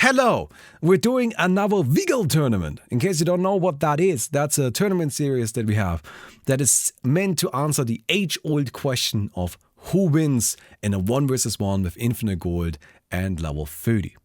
Hello! We're doing another Wiggle tournament. In case you don't know what that is, that's a tournament series that we have that is meant to answer the age-old question of who wins in a 1 versus 1 with infinite gold and level 30.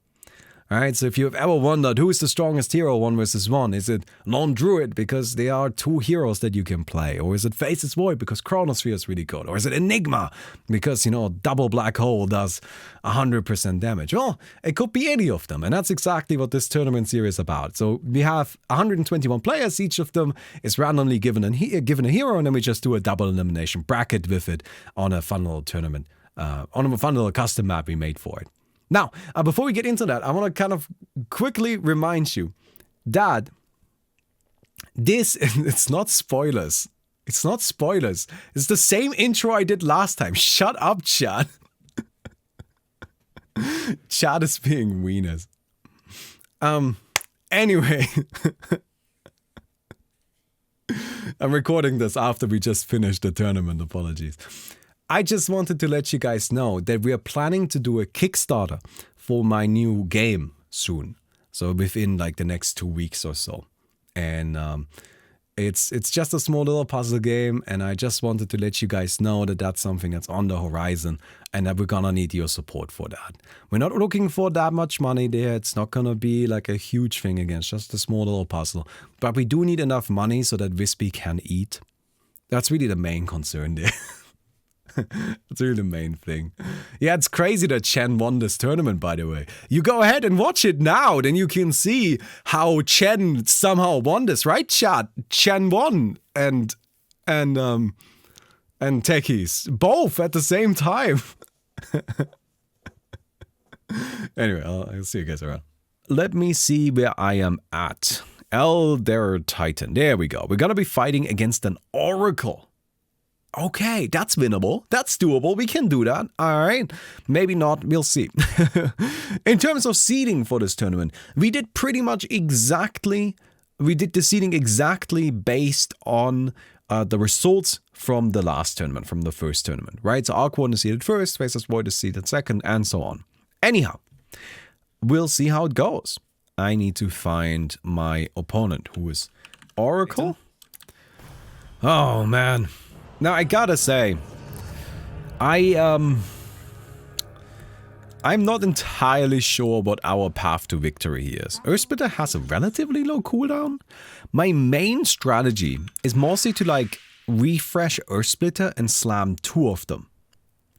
Alright, so if you've ever wondered who is the strongest hero 1 versus 1, is it non-Druid because there are 2 heroes that you can play? Or is it Faceless Void because Chronosphere is really good? Or is it Enigma because, you know, double black hole does 100% damage? Well, it could be any of them, and that's exactly what this tournament series is about. So we have 121 players, each of them is randomly given a hero, and then we just do a double elimination bracket with it on a fun little tournament, on a fun little custom map we made for it. Now, before we get into that, I want to kind of quickly remind you that it's not spoilers. It's not spoilers. It's the same intro I did last time. Shut up, Chad. Chad is being wieners. Anyway. I'm recording this after we just finished the tournament. Apologies. I just wanted to let you guys know that we are planning to do a Kickstarter for my new game soon. So within like the next 2 weeks or so. And it's just a small little puzzle game, and I just wanted to let you guys know that that's something that's on the horizon and that we're gonna need your support for that. We're not looking for that much money there. It's not gonna be like a huge thing again, it's just a small little puzzle. But we do need enough money so that Wispy can eat. That's really the main concern there. That's really the main thing. Yeah, it's crazy that Chen won this tournament, by the way. You go ahead and watch it now, then you can see how Chen somehow won this, right, chat? Chen won and Techies, both at the same time. Anyway, I'll see you guys around. Let me see where I am at. Elder Titan. There we go. We're gonna be fighting against an Oracle. Okay, that's winnable. That's doable. We can do that. All right. Maybe not. We'll see. In terms of seeding for this tournament, we did pretty much exactly... We did the seeding exactly based on the results from the last tournament, from the first tournament, right? So Arquan is seeded first, Faceless Void is seeded second, and so on. Anyhow, we'll see how it goes. I need to find my opponent, who is Oracle. Oh, man. Now, I gotta say, I'm not entirely sure what our path to victory is. Earthsplitter has a relatively low cooldown. My main strategy is mostly to, like, refresh Earthsplitter and slam 2 of them.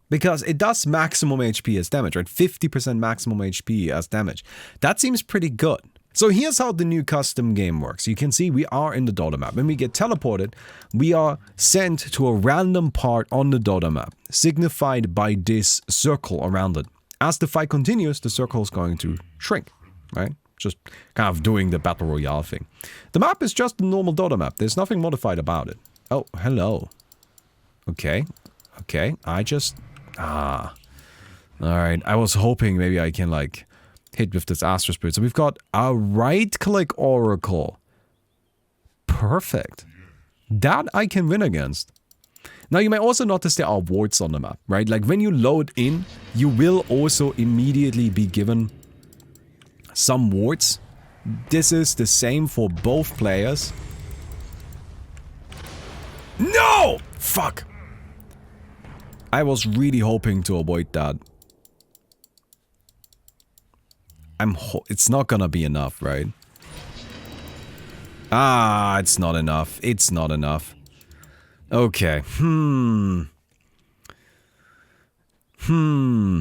Because it does maximum HP as damage, right? 50% maximum HP as damage. That seems pretty good. So here's how the new custom game works. You can see we are in the Dota map. When we get teleported, we are sent to a random part on the Dota map, signified by this circle around it. As the fight continues, the circle is going to shrink, right? Just kind of doing the Battle Royale thing. The map is just a normal Dota map. There's nothing modified about it. Oh, hello. Okay. Okay, I just... Alright, I was hoping maybe I can, like... hit with this Astro Spirit. So we've got a right-click Oracle. Perfect. That I can win against. Now you may also notice there are wards on the map, right? Like when you load in, you will also immediately be given some wards. This is the same for both players. No! Fuck! I was really hoping to avoid that. It's not gonna be enough, right? Ah, it's not enough. It's not enough. Okay.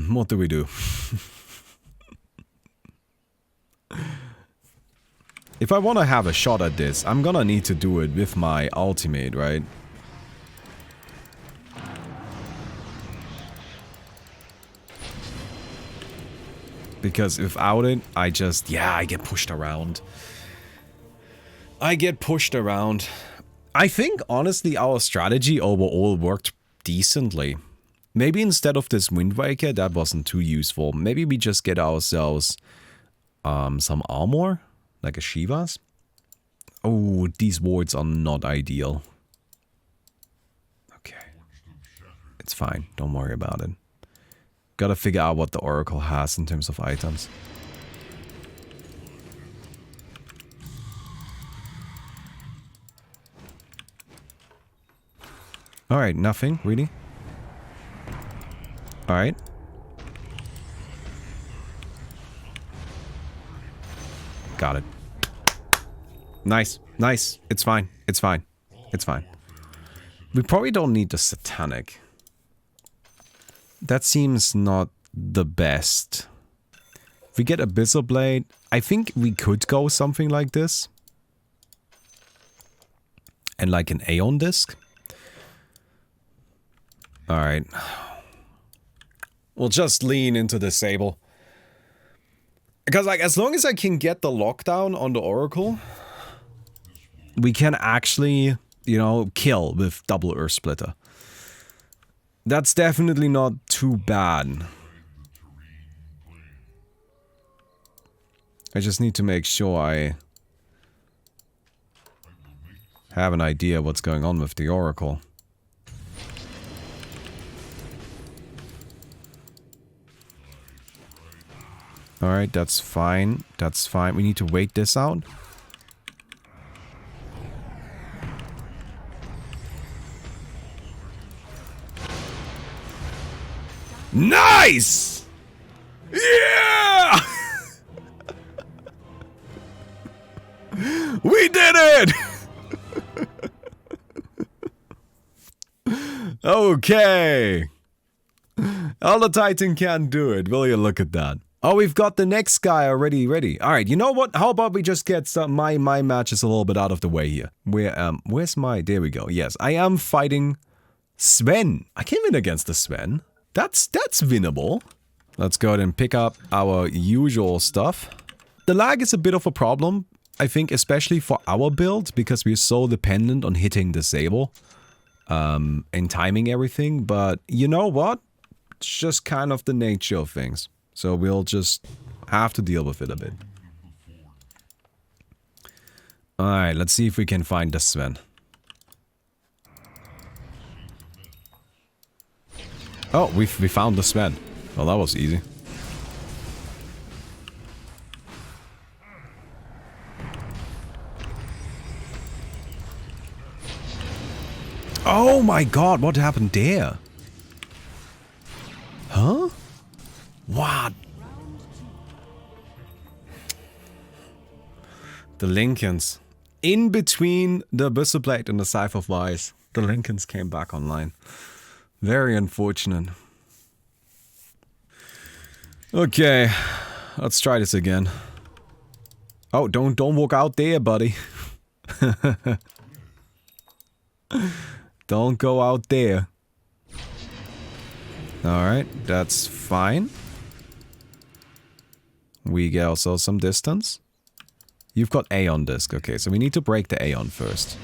What do we do? If I want to have a shot at this, I'm gonna need to do it with my ultimate, right? Because without it, I get pushed around. I get pushed around. I think, honestly, our strategy overall worked decently. Maybe instead of this Wind Waker, that wasn't too useful. Maybe we just get ourselves some armor, like a Shiva's. Oh, these wards are not ideal. Okay. It's fine. Don't worry about it. Gotta figure out what the Oracle has in terms of items. Alright, nothing, really. Alright. Got it. Nice, nice. It's fine, it's fine, it's fine. We probably don't need the Satanic. That seems not the best. If we get Abyssal Blade, I think we could go something like this. And like an Aeon Disc. Alright. We'll just lean into the Sable. Because like, as long as I can get the lockdown on the Oracle, we can actually, you know, kill with double Earth Splitter. That's definitely not too bad. I just need to make sure I have an idea what's going on with the Oracle. Alright, that's fine. That's fine. We need to wait this out. Nice! Yeah! We did it! Okay. Elder Titan can't do it. Will you look at that? Oh, we've got the next guy already ready. Alright, you know what? How about we just get some... My match is a little bit out of the way here. Where's my... There we go. Yes, I am fighting Sven. I can win against the Sven. That's winnable. Let's go ahead and pick up our usual stuff. The lag is a bit of a problem, I think, especially for our build, because we're so dependent on hitting the Sable and timing everything. But you know what? It's just kind of the nature of things. So we'll just have to deal with it a bit. Alright, let's see if we can find the Sven. Oh, we found the Sven. Well, that was easy. Oh my god, what happened there? Huh? What? The Lincolns. In between the Abyssal Blade and the Scythe of Wise, the Lincolns came back online. Very unfortunate. Okay, let's try this again. Oh, don't walk out there, buddy. Don't go out there. Alright, that's fine. We get also some distance. You've got Aeon Disc. Okay, so we need to break the Aeon first.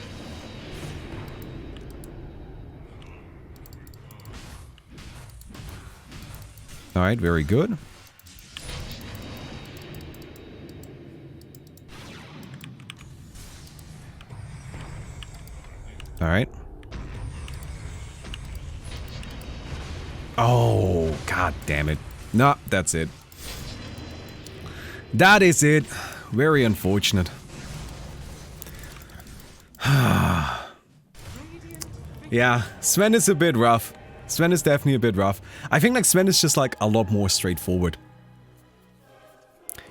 Alright, very good. Alright. Oh, god damn it. No, that's it. That is it. Very unfortunate. Yeah, Sven is a bit rough. Sven is definitely a bit rough. I think like Sven is just like a lot more straightforward.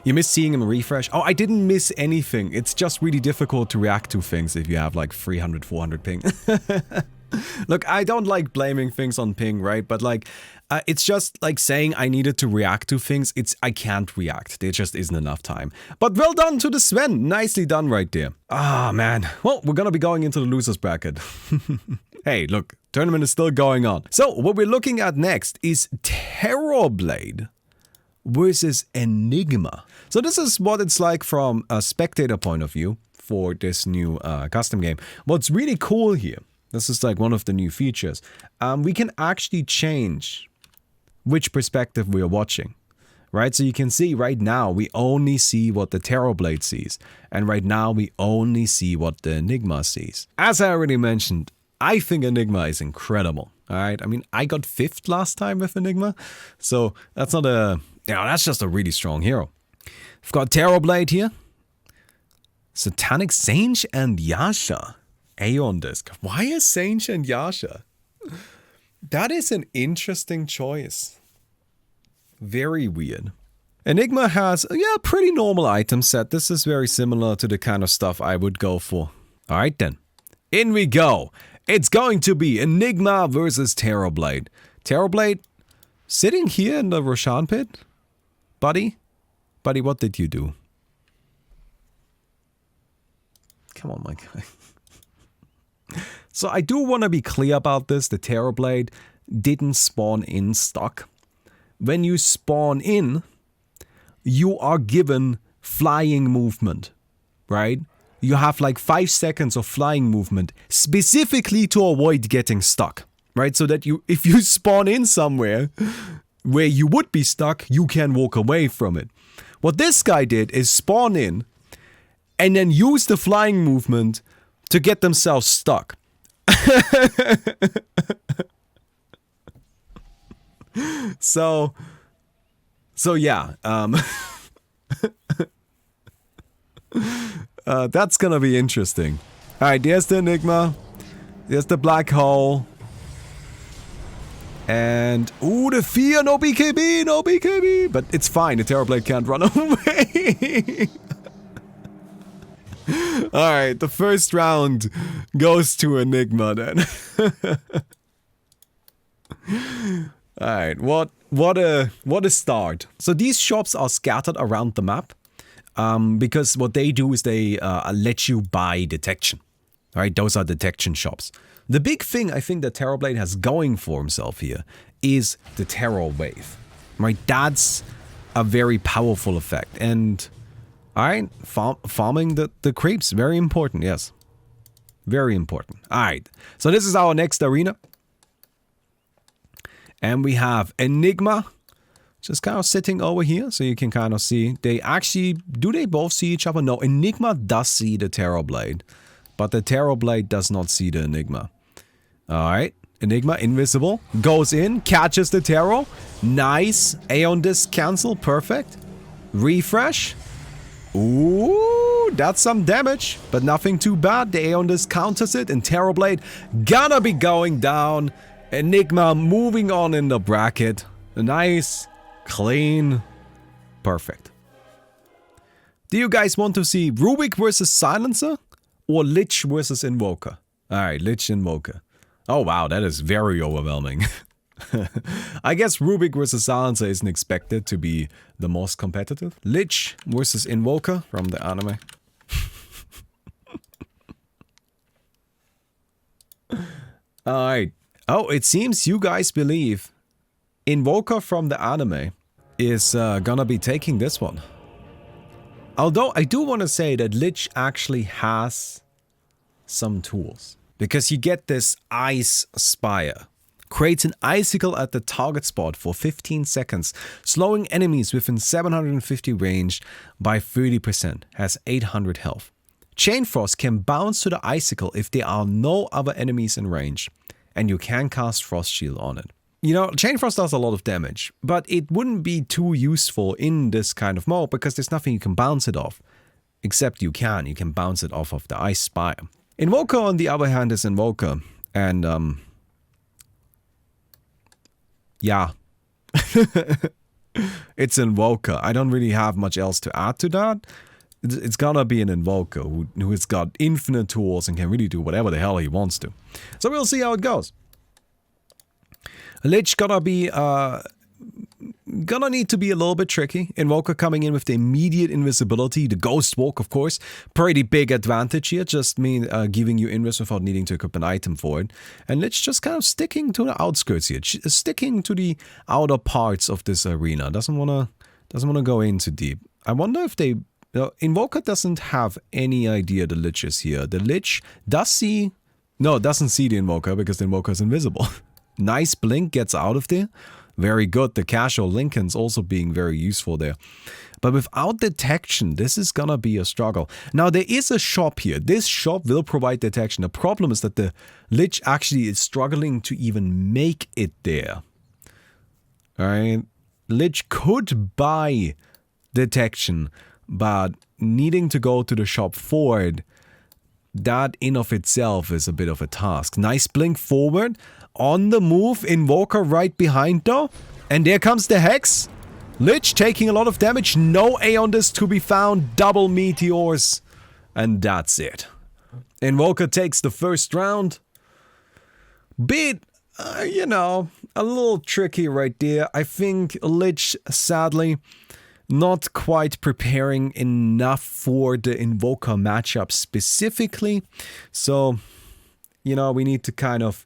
You miss seeing him refresh. Oh, I didn't miss anything. It's just really difficult to react to things if you have like 300, 400 ping. Look, I don't like blaming things on ping, right? But like, it's just like saying I needed to react to things. I can't react. There just isn't enough time. But well done to the Sven. Nicely done right there. Ah, man. Well, we're gonna be going into the losers bracket. Hey, look, tournament is still going on. So what we're looking at next is Terrorblade versus Enigma. So this is what it's like from a spectator point of view for this new custom game. What's really cool here, this is like one of the new features, we can actually change which perspective we are watching. Right, so you can see right now we only see what the Terrorblade sees, and right now we only see what the Enigma sees. As I already mentioned, I think Enigma is incredible. Alright, I mean, I got 5th last time with Enigma, so that's not a... You know, that's just a really strong hero. We've got Terrorblade here. Satanic Sage and Yasha. Aeon Disc. Why is Sage and Yasha? That is an interesting choice. Very weird. Enigma has a pretty normal item set. This is very similar to the kind of stuff I would go for. Alright then. In we go. It's going to be Enigma versus Terrorblade. Terrorblade, sitting here in the Roshan pit? Buddy? Buddy, what did you do? Come on, my guy. So I do want to be clear about this. The Terrorblade didn't spawn in stock. When you spawn in, you are given flying movement, right? You have like 5 seconds of flying movement specifically to avoid getting stuck, right? So that if you spawn in somewhere where you would be stuck, you can walk away from it. What this guy did is spawn in and then use the flying movement to get themselves stuck. So yeah, that's gonna be interesting. Alright, there's the Enigma. There's the black hole. And, ooh, the fear, no BKB, no BKB. But it's fine, the Terrorblade can't run away. Alright, the first round goes to Enigma then. Alright, what a start. So these shops are scattered around the map. Because what they do is they let you buy detection. Right, those are detection shops. The big thing I think that Terrorblade has going for himself here is the Terror Wave. Right, that's a very powerful effect. And, alright, farming the creeps, very important, yes. Very important. Alright, so this is our next arena. And we have Enigma. Just kind of sitting over here, so you can kind of see. They actually, do they both see each other? No, Enigma does see the Terrorblade, but the Terrorblade does not see the Enigma. Alright, Enigma, invisible, goes in, catches the Terror. Nice, Aeon Disc cancel, perfect. Refresh. Ooh, that's some damage, but nothing too bad. The Aeon Disc counters it, and Terrorblade gonna be going down. Enigma moving on in the bracket. Nice. Clean. Perfect. Do you guys want to see Rubik versus Silencer or Lich versus Invoker? Alright, Lich Invoker. Oh wow, that is very overwhelming. I guess Rubik versus Silencer isn't expected to be the most competitive. Lich versus Invoker from the anime. Alright. Oh, it seems you guys believe Invoker from the anime is gonna be taking this one. Although I do want to say that Lich actually has some tools. Because you get this Ice Spire. Creates an icicle at the target spot for 15 seconds, slowing enemies within 750 range by 30%. Has 800 health. Chain Frost can bounce to the icicle if there are no other enemies in range. And you can cast Frost Shield on it. You know, Chain Frost does a lot of damage, but it wouldn't be too useful in this kind of mode because there's nothing you can bounce it off. Except you can bounce it off of the Ice Spire. Invoker, on the other hand, is Invoker. And, yeah. It's Invoker. I don't really have much else to add to that. It's gonna be an Invoker who has got infinite tools and can really do whatever the hell he wants to. So we'll see how it goes. Lich gonna need to be a little bit tricky. Invoker coming in with the immediate invisibility, the Ghost Walk, of course. Pretty big advantage here, just giving you invis without needing to equip an item for it. And Lich just kind of sticking to the outskirts here, sticking to the outer parts of this arena. Doesn't wanna go in too deep. I wonder if they... Invoker doesn't have any idea the Lich is here. The Lich does see... No, doesn't see the Invoker because the Invoker is invisible. Nice blink, gets out of there. Very good. The casual Lincoln's also being very useful there. But without detection, this is gonna be a struggle. Now, there is a shop here. This shop will provide detection. The problem is that the Lich actually is struggling to even make it there. Alright. Lich could buy detection, but needing to go to the shop for it that in of itself is a bit of a task. Nice blink forward. On the move, Invoker right behind though. And there comes the Hex. Lich taking a lot of damage. No Aeon Disc to be found. Double meteors. And that's it. Invoker takes the first round. Bit, you know, a little tricky right there. I think Lich, sadly, not quite preparing enough for the Invoker matchup specifically. So, you know, we need to kind of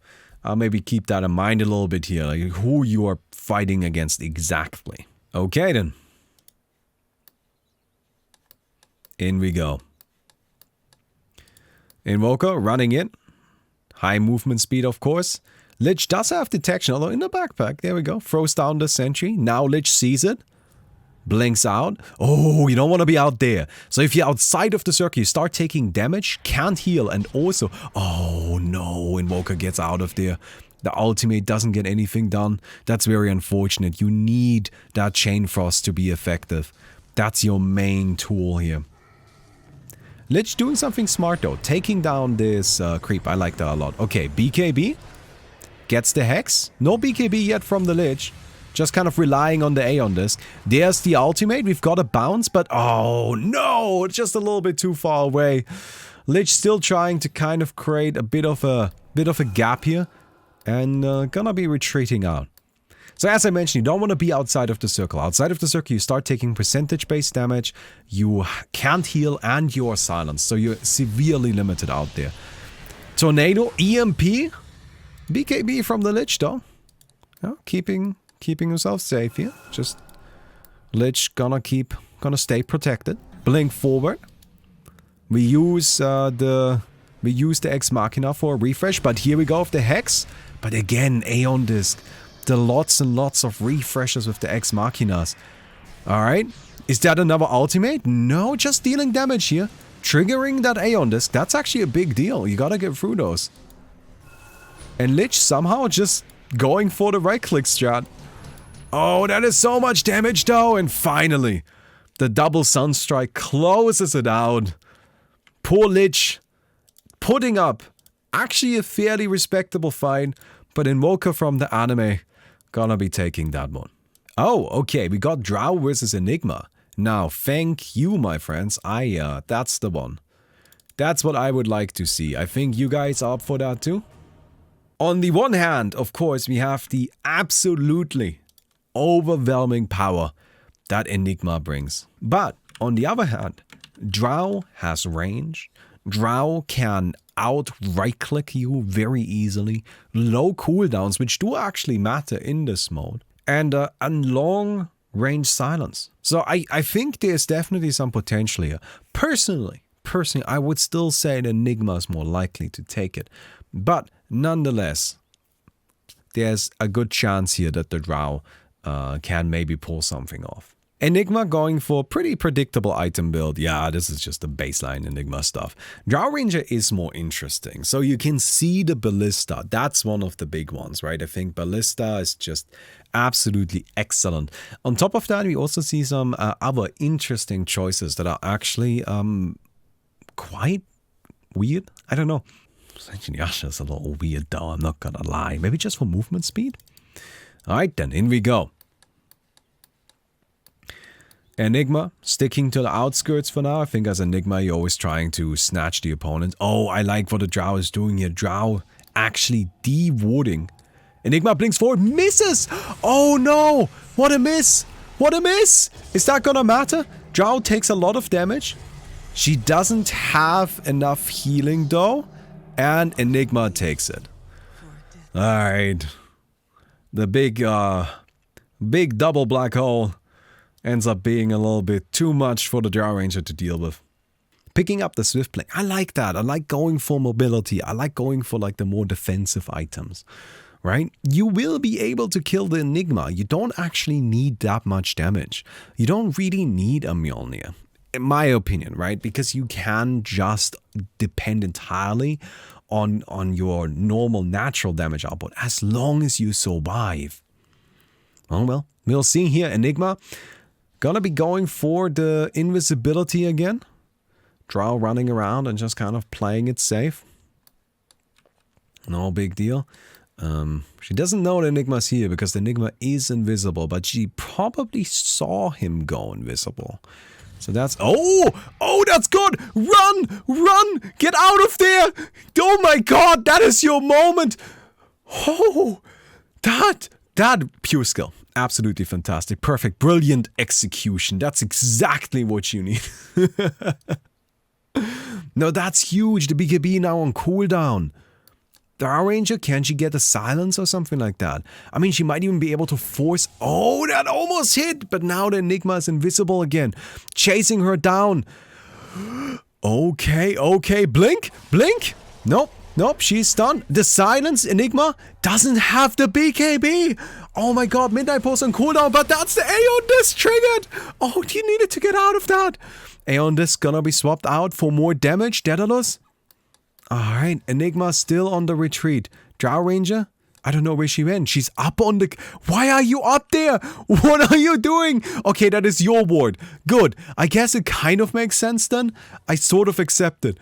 maybe keep that in mind a little bit here. Like who you are fighting against exactly. Okay then. In we go. Invoker running in. High movement speed, of course. Lich does have detection, although in the backpack. There we go. Throws down the sentry. Now Lich sees it. Blinks out. Oh, you don't want to be out there. So if you're outside of the circle, you start taking damage, can't heal, and also... Oh no, Invoker gets out of there. The ultimate doesn't get anything done. That's very unfortunate. You need that Chain Frost to be effective. That's your main tool here. Lich doing something smart though. Taking down this creep. I like that a lot. Okay, BKB. Gets the Hex. No BKB yet from the Lich. Just kind of relying on the Aeon Disc. There's the ultimate. We've got a bounce, but oh no, it's just a little bit too far away. Lich still trying to kind of create a bit of a gap here, and gonna be retreating out. So as I mentioned, you don't want to be outside of the circle. Outside of the circle, you start taking percentage-based damage. You can't heal, and you are silenced, so you're severely limited out there. Tornado, EMP, BKB from the Lich though. Oh, keeping himself safe here. Just Lich gonna stay protected. Blink forward. We use the Ex Machina for a refresh, but here we go with the Hex. But again, Aeon Disc. The lots and lots of refreshes with the Ex Machinas. Alright. Is that another ultimate? No, just dealing damage here. Triggering that Aeon Disc. That's actually a big deal. You gotta get through those. And Lich somehow just going for the right click strat. Oh, that is so much damage though. And finally, the double Sunstrike closes it out. Poor Lich putting up actually a fairly respectable fight. But Invoker from the anime gonna be taking that one. Oh, okay. We got Drow versus Enigma. Now, thank you, my friends. That's the one. That's what I would like to see. I think you guys are up for that too. On the one hand, of course, we have the absolutely overwhelming power that Enigma brings. But on the other hand, Drow has range. Drow can out right-click you very easily. Low cooldowns, which do actually matter in this mode. And long range silence. So I think there's definitely some potential here. Personally, I would still say that Enigma is more likely to take it. But nonetheless, there's a good chance here that the Drow can maybe pull something off. Enigma going for pretty predictable item build. Yeah, this is just the baseline Enigma stuff. Drow Ranger is more interesting. So you can see the Ballista. That's one of the big ones, right? I think Ballista is just absolutely excellent. On top of that, we also see some other interesting choices that are actually quite weird. I don't know. Yasha is a little weird though, I'm not gonna lie. Maybe just for movement speed? Alright then, in we go. Enigma, sticking to the outskirts for now. I think as Enigma, you're always trying to snatch the opponent. Oh, I like what the Drow is doing here. Drow actually de-warding. Enigma blinks forward, misses! Oh no! What a miss! What a miss! Is that gonna matter? Drow takes a lot of damage. She doesn't have enough healing though. And Enigma takes it. Alright. The big double black hole ends up being a little bit too much for the Drow Ranger to deal with. Picking up the Swift Blink. I like that. I like going for mobility. I like going for like the more defensive items. Right? You will be able to kill the Enigma. You don't actually need that much damage. You don't really need a Mjolnir. In my opinion, right? Because you can just depend entirely on your normal natural damage output as long as you survive. Oh well, we'll see here. Enigma gonna be going for the invisibility again. Drow running around and just kind of playing it safe. No big deal. She doesn't know the Enigma's here because the Enigma is invisible, but she probably saw him go invisible. So that's... Oh! Oh, that's good! Run! Run! Get out of there! Oh my god, that is your moment! Oh! That pure skill. Absolutely fantastic. Perfect. Brilliant execution. That's exactly what you need. No, that's huge. The BKB now on cooldown. The Ranger, can she get a silence or something like that? I mean, she might even be able to force... Oh, that almost hit! But now the Enigma is invisible again. Chasing her down. Okay, okay. Blink! Blink! Nope, nope, she's stunned. The silence, Enigma, doesn't have the BKB! Oh my god, Midnight Post on cooldown, but that's the Aeon Disc triggered! Oh, you needed to get out of that! Aeon Disc gonna be swapped out for more damage, Daedalus. Alright, Enigma still on the retreat. Drow Ranger? I don't know where she went. She's up on the... Why are you up there? What are you doing? Okay, that is your ward. Good. I guess it kind of makes sense then. I sort of accept it.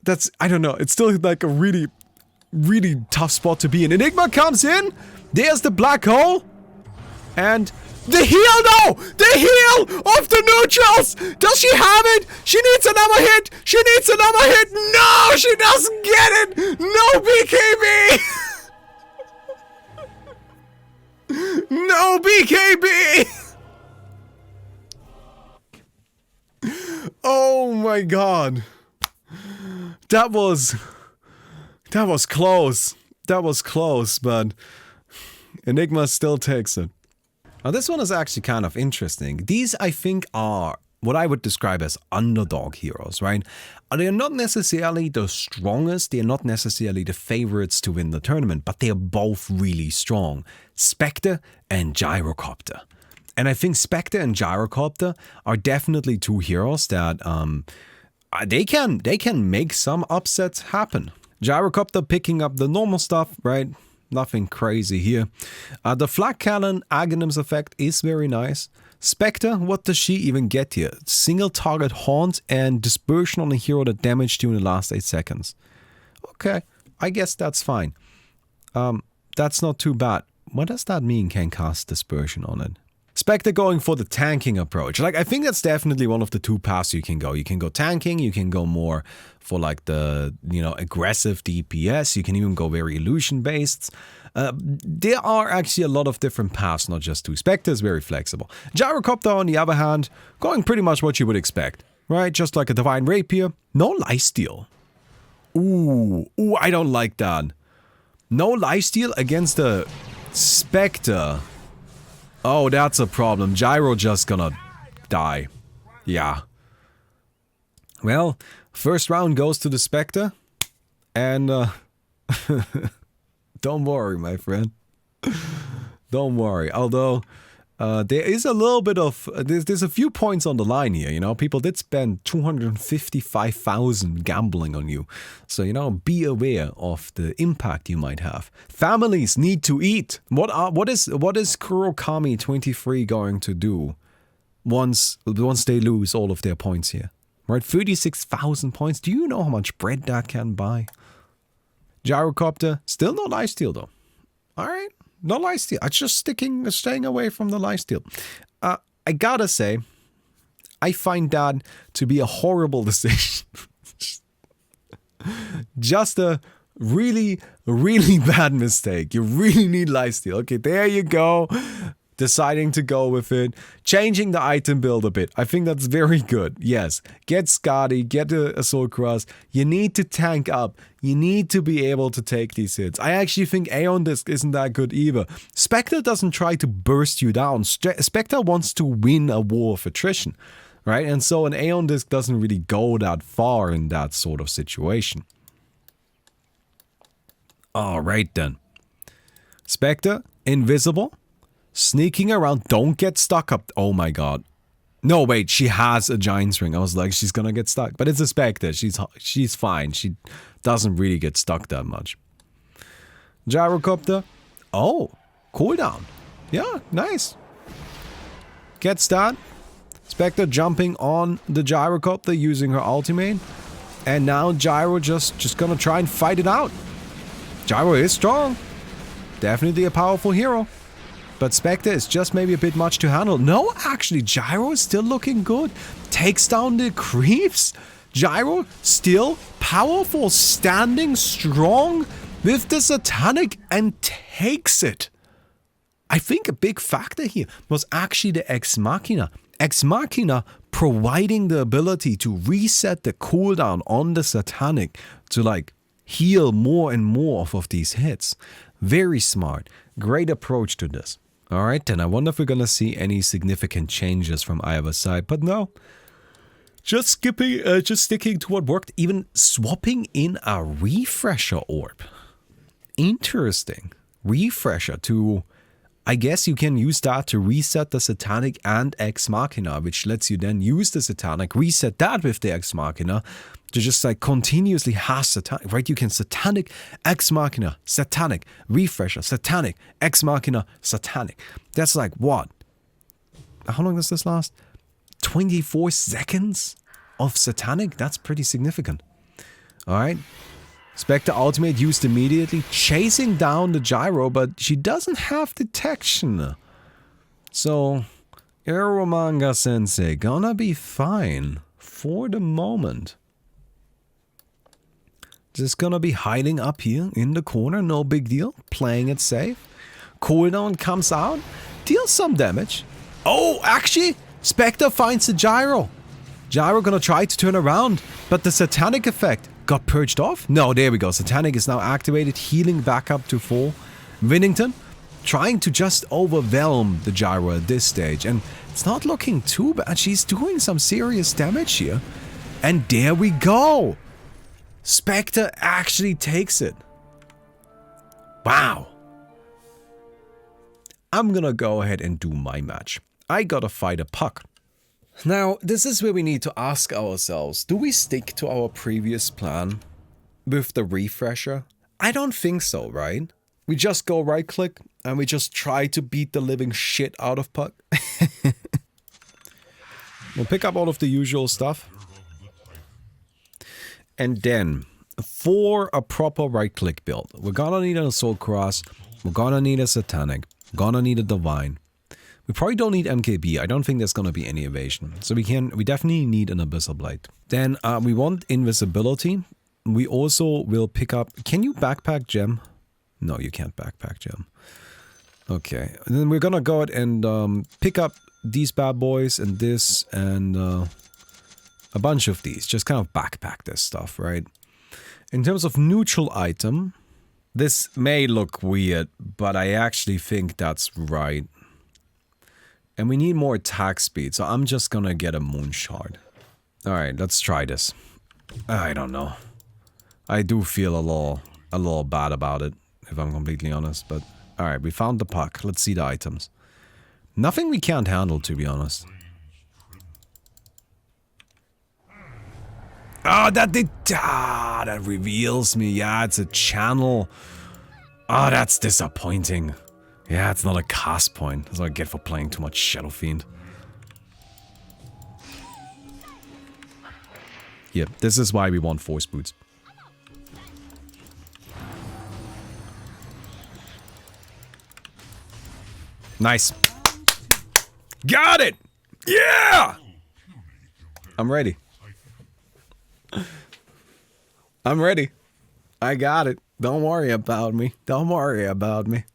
That's... I don't know. It's still like a really, really tough spot to be in. Enigma comes in. There's the black hole. And... The heal though! The heal of the neutrals! Does she have it? She needs another hit! She needs another hit! No! She doesn't get it! No BKB! No BKB! Oh my god. That was close. That was close, but Enigma still takes it. Now this one is actually kind of interesting. These, I think, are what I would describe as underdog heroes, right? They are not necessarily the strongest, they are not necessarily the favorites to win the tournament, but they are both really strong. Spectre and Gyrocopter. And I think Spectre and Gyrocopter are definitely two heroes that they can make some upsets happen. Gyrocopter picking up the normal stuff, right? Nothing crazy here. The Flak Cannon Aghanims effect is very nice. Spectre, what does she even get here? Single target haunt and dispersion on a hero that damaged you in the last 8 seconds. Okay, I guess that's fine. That's not too bad. What does that mean, can cast dispersion on it? Spectre going for the tanking approach. Like, I think that's definitely one of the two paths you can go. You can go tanking, you can go more for like the, aggressive DPS. You can even go very illusion based. There are actually a lot of different paths, not just two. Spectre is very flexible. Gyrocopter, on the other hand, going pretty much what you would expect, right? Just like a Divine Rapier. No lifesteal. Ooh, I don't like that. No lifesteal against the Spectre. Oh, that's a problem. Gyro just gonna die. Yeah. Well, first round goes to the Spectre. And, don't worry, my friend. Don't worry. Although, there is a little bit of... There's a few points on the line here, People did spend 255,000 gambling on you. So, be aware of the impact you might have. Families need to eat. What is Kurokami 23 going to do once they lose all of their points here? Right, 36,000 points. Do you know how much bread that can buy? Gyrocopter, still no lifesteal though. Alright, no lifesteal. I'm just staying away from the lifesteal. I gotta say, I find that to be a horrible decision. Just a really, really bad mistake. You really need lifesteal. Okay, there you go. Deciding to go with it. Changing the item build a bit. I think that's very good. Yes. Get Skadi, get a Soul Cross. You need to tank up. You need to be able to take these hits. I actually think Aeon Disc isn't that good either. Spectre doesn't try to burst you down. Spectre wants to win a war of attrition. Right? And so an Aeon Disc doesn't really go that far in that sort of situation. Alright then. Spectre, invisible. Sneaking around, don't get stuck up. Oh my god. No, wait, she has a Giant's Ring. I was like, she's gonna get stuck. But it's a Spectre. She's fine. She doesn't really get stuck that much. Gyrocopter. Oh, cooldown. Yeah, nice. Gets that. Spectre jumping on the gyrocopter using her ultimate. And now Gyro just gonna try and fight it out. Gyro is strong. Definitely a powerful hero. But Spectre is just maybe a bit much to handle. No, actually, Gyro is still looking good. Takes down the creeps. Gyro still powerful, standing strong with the Satanic and takes it. I think a big factor here was actually the Ex Machina. Ex Machina providing the ability to reset the cooldown on the Satanic to like heal more and more of these hits. Very smart. Great approach to this. Alright, then I wonder if we're gonna see any significant changes from either side, but no. Just sticking to what worked, even swapping in a refresher orb. Interesting. Refresher to, I guess you can use that to reset the Satanic and Ex Machina, which lets you then use the Satanic, reset that with the Ex Machina, to just like continuously have Satanic, right? You can Satanic, Ex Machina, Satanic, Refresher, Satanic, Ex Machina, Satanic. That's like what? How long does this last? 24 seconds of Satanic? That's pretty significant. Alright. Spectre ultimate used immediately, chasing down the Gyro, but she doesn't have detection. So, Eromanga Sensei gonna be fine for the moment. Just gonna be hiding up here in the corner, no big deal, playing it safe. Cooldown comes out, deals some damage. Oh, actually, Spectre finds the Gyro. Gyro gonna try to turn around, but the Satanic effect got purged off? No, there we go. Satanic is now activated, healing back up to full. Winnington trying to just overwhelm the Gyro at this stage, and it's not looking too bad. She's doing some serious damage here. And there we go. Spectre actually takes it. Wow. I'm gonna go ahead and do my match. I gotta fight a puck. Now, this is where we need to ask ourselves, do we stick to our previous plan with the refresher? I don't think so, right? We just go right click and we just try to beat the living shit out of puck. We'll pick up all of the usual stuff. And then, for a proper right click build, we're gonna need an Assault Cross, we're gonna need a Satanic, we're gonna need a Divine. We probably don't need MKB. I don't think there's gonna be any evasion. So we definitely need an Abyssal Blade. Then we want invisibility. We also will pick up... Can you backpack gem? No, you can't backpack gem. Okay. And then we're gonna go ahead and pick up these bad boys and this and a bunch of these. Just kind of backpack this stuff, right? In terms of neutral item, this may look weird, but I actually think that's right. And we need more attack speed, so I'm just gonna get a Moonshard. Alright, let's try this. I don't know. I do feel a little bad about it, if I'm completely honest, but... Alright, we found the puck. Let's see the items. Nothing we can't handle, to be honest. Oh, that reveals me. Yeah, it's a channel. Oh, that's disappointing. Yeah, it's not a cast point. That's what I get for playing too much Shadow Fiend. Yep, this is why we want Force Boots. Nice. Got it! Yeah! I'm ready. I'm ready. I got it. Don't worry about me. Don't worry about me.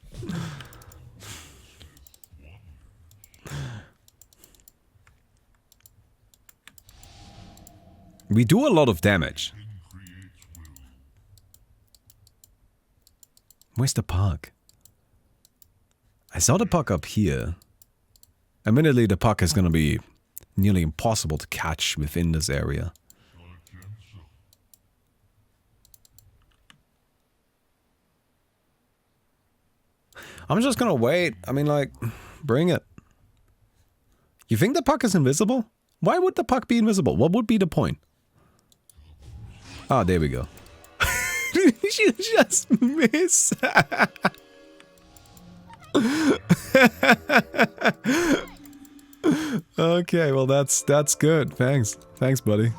We do a lot of damage. Where's the puck? I saw the puck up here. Admittedly, the puck is gonna be nearly impossible to catch within this area. I'm just gonna wait. I mean, like, bring it. You think the puck is invisible? Why would the puck be invisible? What would be the point? Ah, there we go. You just miss. Okay, well that's good. Thanks. Thanks, buddy.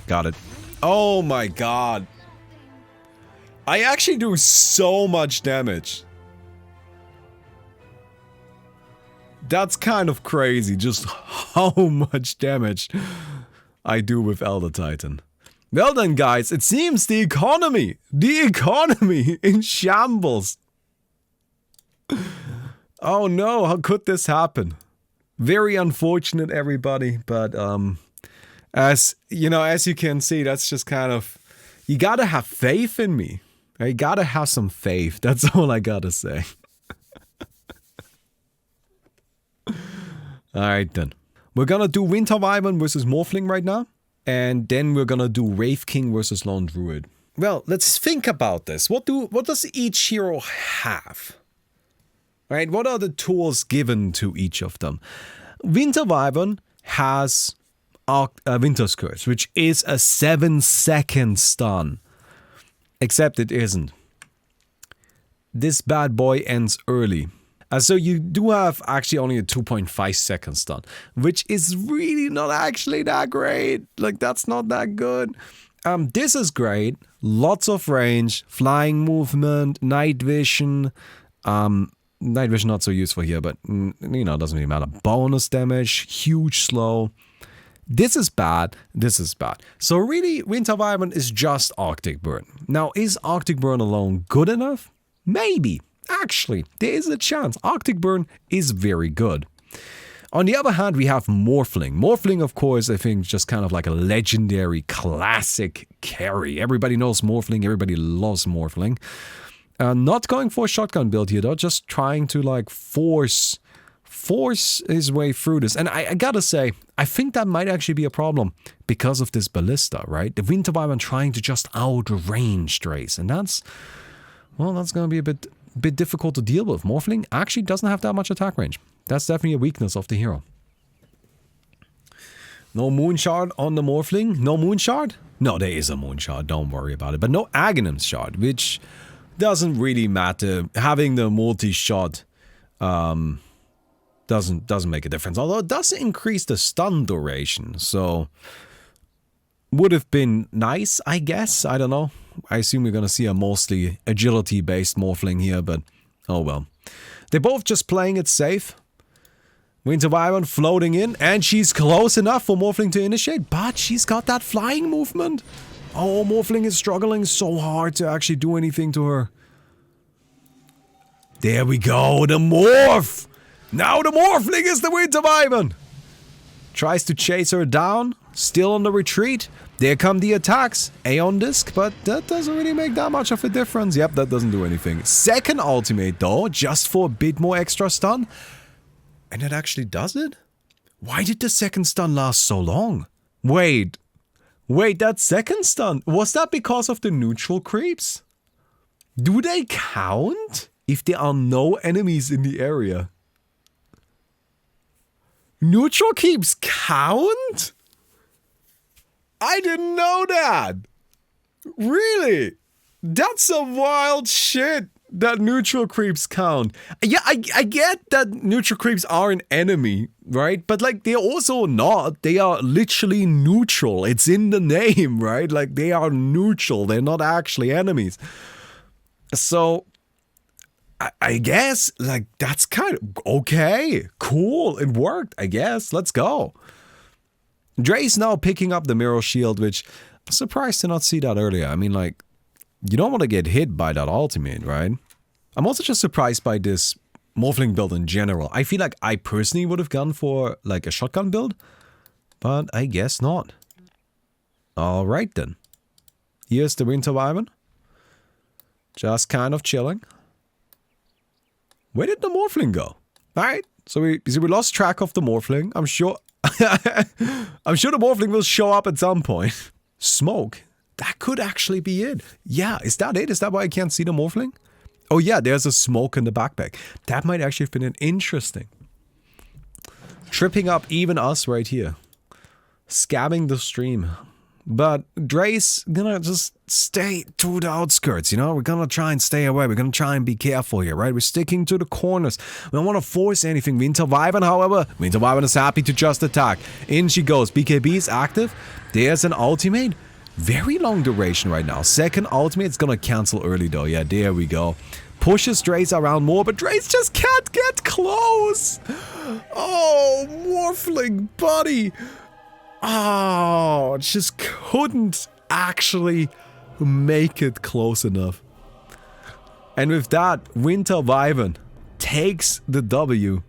Got it. Oh my god. I actually do so much damage. That's kind of crazy, just how much damage I do with Elder Titan. Well then, guys, it seems the economy in shambles. Oh no, how could this happen? Very unfortunate, everybody, but as you know, as you can see, that's just kind of, you gotta have faith in me. You gotta have some faith, that's all I gotta say. Alright then. We're gonna do Winter Wyvern versus Morphling right now. And then we're gonna do Wraith King versus Lone Druid. Well, let's think about this. What does each hero have? Right? What are the tools given to each of them? Winter Wyvern has Winter's Curse, which is a 7-second stun. Except it isn't. This bad boy ends early. So you do have actually only a 2.5 second stun, which is really not actually that great. Like, that's not that good. This is great. Lots of range, flying movement, night vision. Night vision not so useful here, but you know, it doesn't really matter. Bonus damage, huge slow. This is bad. This is bad. So really, Winter Wyvern is just Arctic Burn. Now, is Arctic Burn alone good enough? Maybe. Actually, there is a chance. Arctic Burn is very good. On the other hand, we have Morphling. Morphling, of course, I think just kind of like a legendary classic carry. Everybody knows Morphling. Everybody loves Morphling. Not going for a shotgun build here, though. Just trying to like force his way through this. And I gotta say, I think that might actually be a problem because of this ballista, right? The Winter Wyvern trying to just outrange Drace. And that's, well, that's gonna be a bit difficult to deal with. Morphling actually doesn't have that much attack range. That's definitely a weakness of the hero. No Moon Shard on the Morphling? No Moon Shard? No, there is a Moon Shard, don't worry about it. But no Aghanim Shard, which doesn't really matter. Having the multi-shot doesn't make a difference. Although it does increase the stun duration, so would have been nice, I guess. I don't know. I assume we're going to see a mostly agility-based Morphling here, but oh well. They're both just playing it safe. Winter Wyvern floating in, and she's close enough for Morphling to initiate, but she's got that flying movement. Oh, Morphling is struggling so hard to actually do anything to her. There we go, the Morph! Now the Morphling is the Winter Wyvern! Tries to chase her down, still on the retreat. There come the attacks, Aeon Disc, but that doesn't really make that much of a difference. Yep, that doesn't do anything. Second ultimate though, just for a bit more extra stun. And it actually does it? Why did the second stun last so long? Wait, that second stun, was that because of the neutral creeps? Do they count if there are no enemies in the area? Neutral creeps count? I didn't know that. Really? That's some wild shit that neutral creeps count. Yeah, I get that neutral creeps are an enemy, right? But like, they're also not. They are literally neutral. It's in the name, right? Like, they are neutral. They're not actually enemies. So, I guess, like, that's kind of okay. Cool. It worked, I guess. Let's go. Dre's now picking up the Mirror Shield, which I'm surprised to not see that earlier. I mean, like, you don't want to get hit by that ultimate, right? I'm also just surprised by this Morphling build in general. I feel like I personally would have gone for, like, a shotgun build, but I guess not. Alright then. Here's the Winter Wyvern. Just kind of chilling. Where did the Morphling go? Alright, so we lost track of the Morphling. I'm sure I'm sure the Morphling will show up at some point. Smoke? That could actually be it. Yeah, is that it? Is that why I can't see the Morphling? Oh yeah, there's a smoke in the backpack. That might actually have been an interesting. Tripping up even us right here. Scabbing the stream. But Dre's gonna just stay to the outskirts, you know? We're gonna try and stay away. We're gonna try and be careful here, right? We're sticking to the corners. We don't want to force anything. Winter Wyvern, however, Winter Wyvern is happy to just attack. In she goes. BKB is active. There's an ultimate. Very long duration right now. Second ultimate, it's gonna cancel early though. Yeah, there we go. Pushes Drace around more, but Drace just can't get close. Oh, Morphling, buddy. Oh, just couldn't actually make it close enough. And with that, Winter Wyvern takes the W.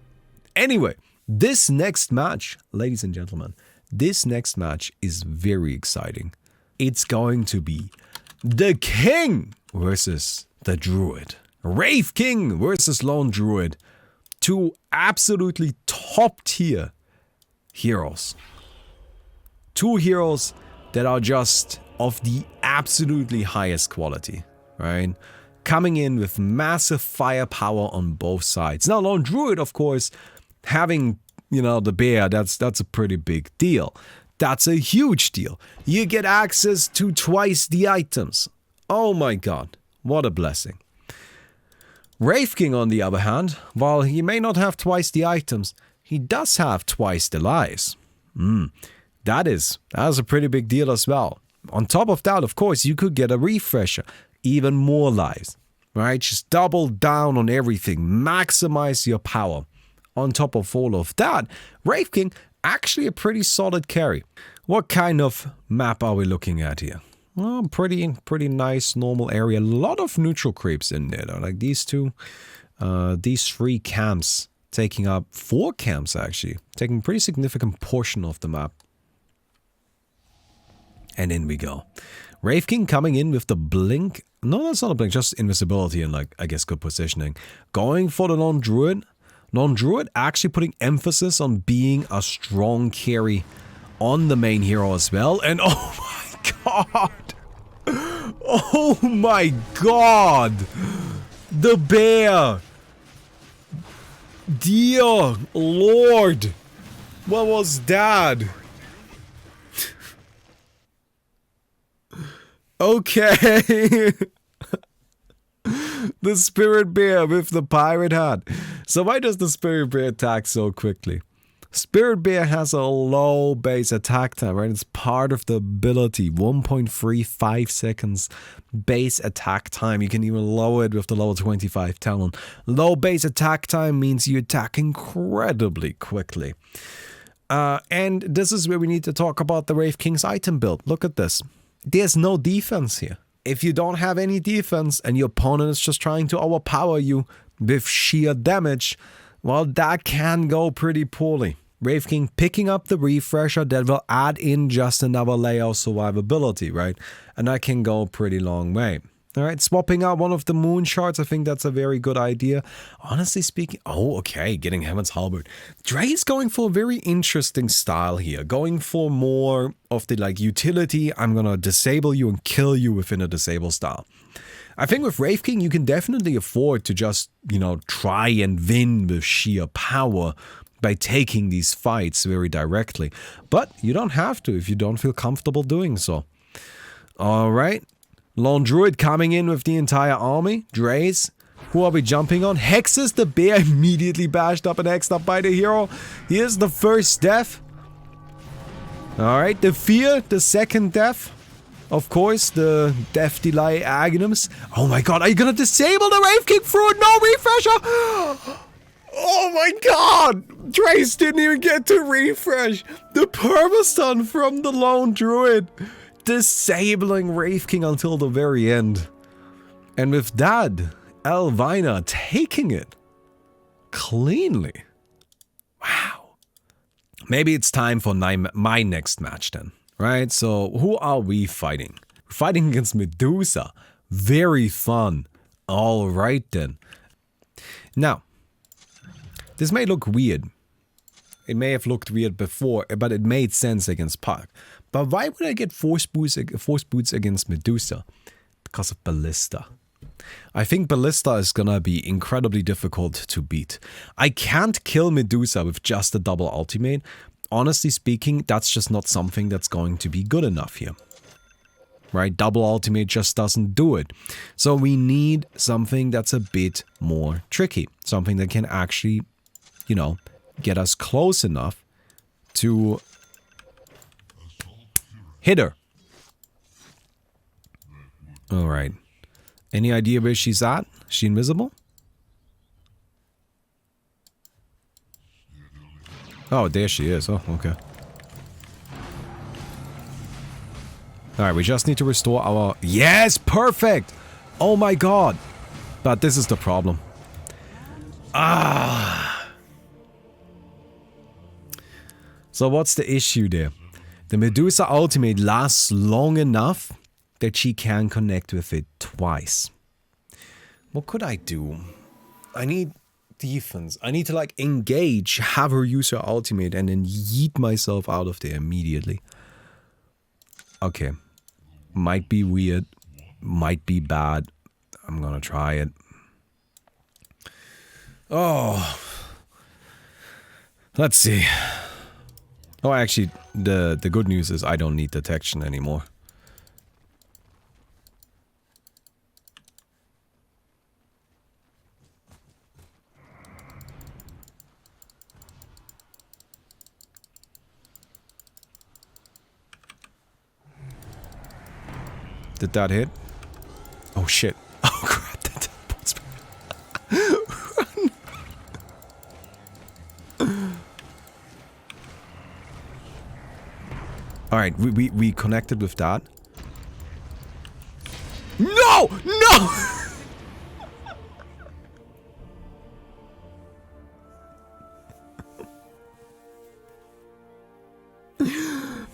Anyway, this next match, ladies and gentlemen, this next match is very exciting. It's going to be the King versus the Druid. Wraith King versus Lone Druid. Two absolutely top tier heroes. Two heroes that are just of the absolutely highest quality, right? Coming in with massive firepower on both sides. Now, Lone Druid, of course, having, you know, the bear, that's a pretty big deal. That's a huge deal. You get access to twice the items. Oh my god, what a blessing. Wraith King, on the other hand, while he may not have twice the items, he does have twice the lives. That is a pretty big deal as well. On top of that, of course, you could get a refresher, even more lives, right? Just double down on everything, maximize your power. On top of all of that, Wraith King, actually a pretty solid carry. What kind of map are we looking at here? Well, pretty nice normal area. A lot of neutral creeps in there though. Like these two, these three camps taking up 4 camps actually. Taking a pretty significant portion of the map. And in we go. Wraith King coming in with the blink. No, that's not a blink, just invisibility and like, I guess, good positioning. Going for the Lone Druid. Lone Druid actually putting emphasis on being a strong carry on the main hero as well. And oh my god! Oh my god! The bear! Dear Lord! What was that? Okay. The Spirit Bear with the pirate hat. So why does the Spirit Bear attack so quickly? Spirit Bear has a low base attack time, right? It's part of the ability. 1.35 seconds base attack time. You can even lower it with the level 25 talent. Low base attack time means you attack incredibly quickly. And this is where we need to talk about the Wraith King's item build. Look at this. There's no defense here. If you don't have any defense and your opponent is just trying to overpower you with sheer damage, well, that can go pretty poorly. Wraith King picking up the refresher that will add in just another layer of survivability, right? And that can go a pretty long way. Alright, swapping out one of the moon shards, I think that's a very good idea. Honestly speaking, oh, okay, getting Hammond's Halberd. Dre's going for a very interesting style here. Going for more of the, like, utility, I'm gonna disable you and kill you within a disable style. I think with Wraith King, you can definitely afford to just, you know, try and win with sheer power by taking these fights very directly. But you don't have to if you don't feel comfortable doing so. Alright. Lone Druid coming in with the entire army. Drace. Who are we jumping on? Hexes the bear immediately bashed up and hexed up by the hero. Here's the first death. Alright, the fear, the second death. Of course, the death delay agonims. Oh my god, are you gonna disable the Wraith King through no refresher? Oh my god! Drace didn't even get to refresh. The permastun from the Lone Druid. Disabling Wraith King until the very end. And with that, Elvina taking it cleanly. Wow. Maybe it's time for my next match then, right? So who are we fighting? We're fighting against Medusa. Very fun. All right then. Now, this may look weird. It may have looked weird before, but it made sense against Park. But why would I get force boots against Medusa? Because of Ballista. I think Ballista is gonna be incredibly difficult to beat. I can't kill Medusa with just a double ultimate. Honestly speaking, that's just not something that's going to be good enough here. right? Double ultimate just doesn't do it. So we need something that's a bit more tricky. Something that can actually, you know, get us close enough to hit her. Alright. Any idea where she's at? Is she invisible? Oh, there she is. Oh, okay. Alright, we just need to restore our... Yes, perfect! Oh my god! But this is the problem. So what's the issue there? The Medusa ultimate lasts long enough that she can connect with it twice. What could I do? I need defense. I need to like engage, have her use her ultimate and then yeet myself out of there immediately. Okay. Might be weird. Might be bad. I'm gonna try it. Oh. Let's see. Oh, actually, the good news is I don't need detection anymore. Did that hit? Oh shit. Oh crap, that teleports me. Alright, we connected with that. No! No!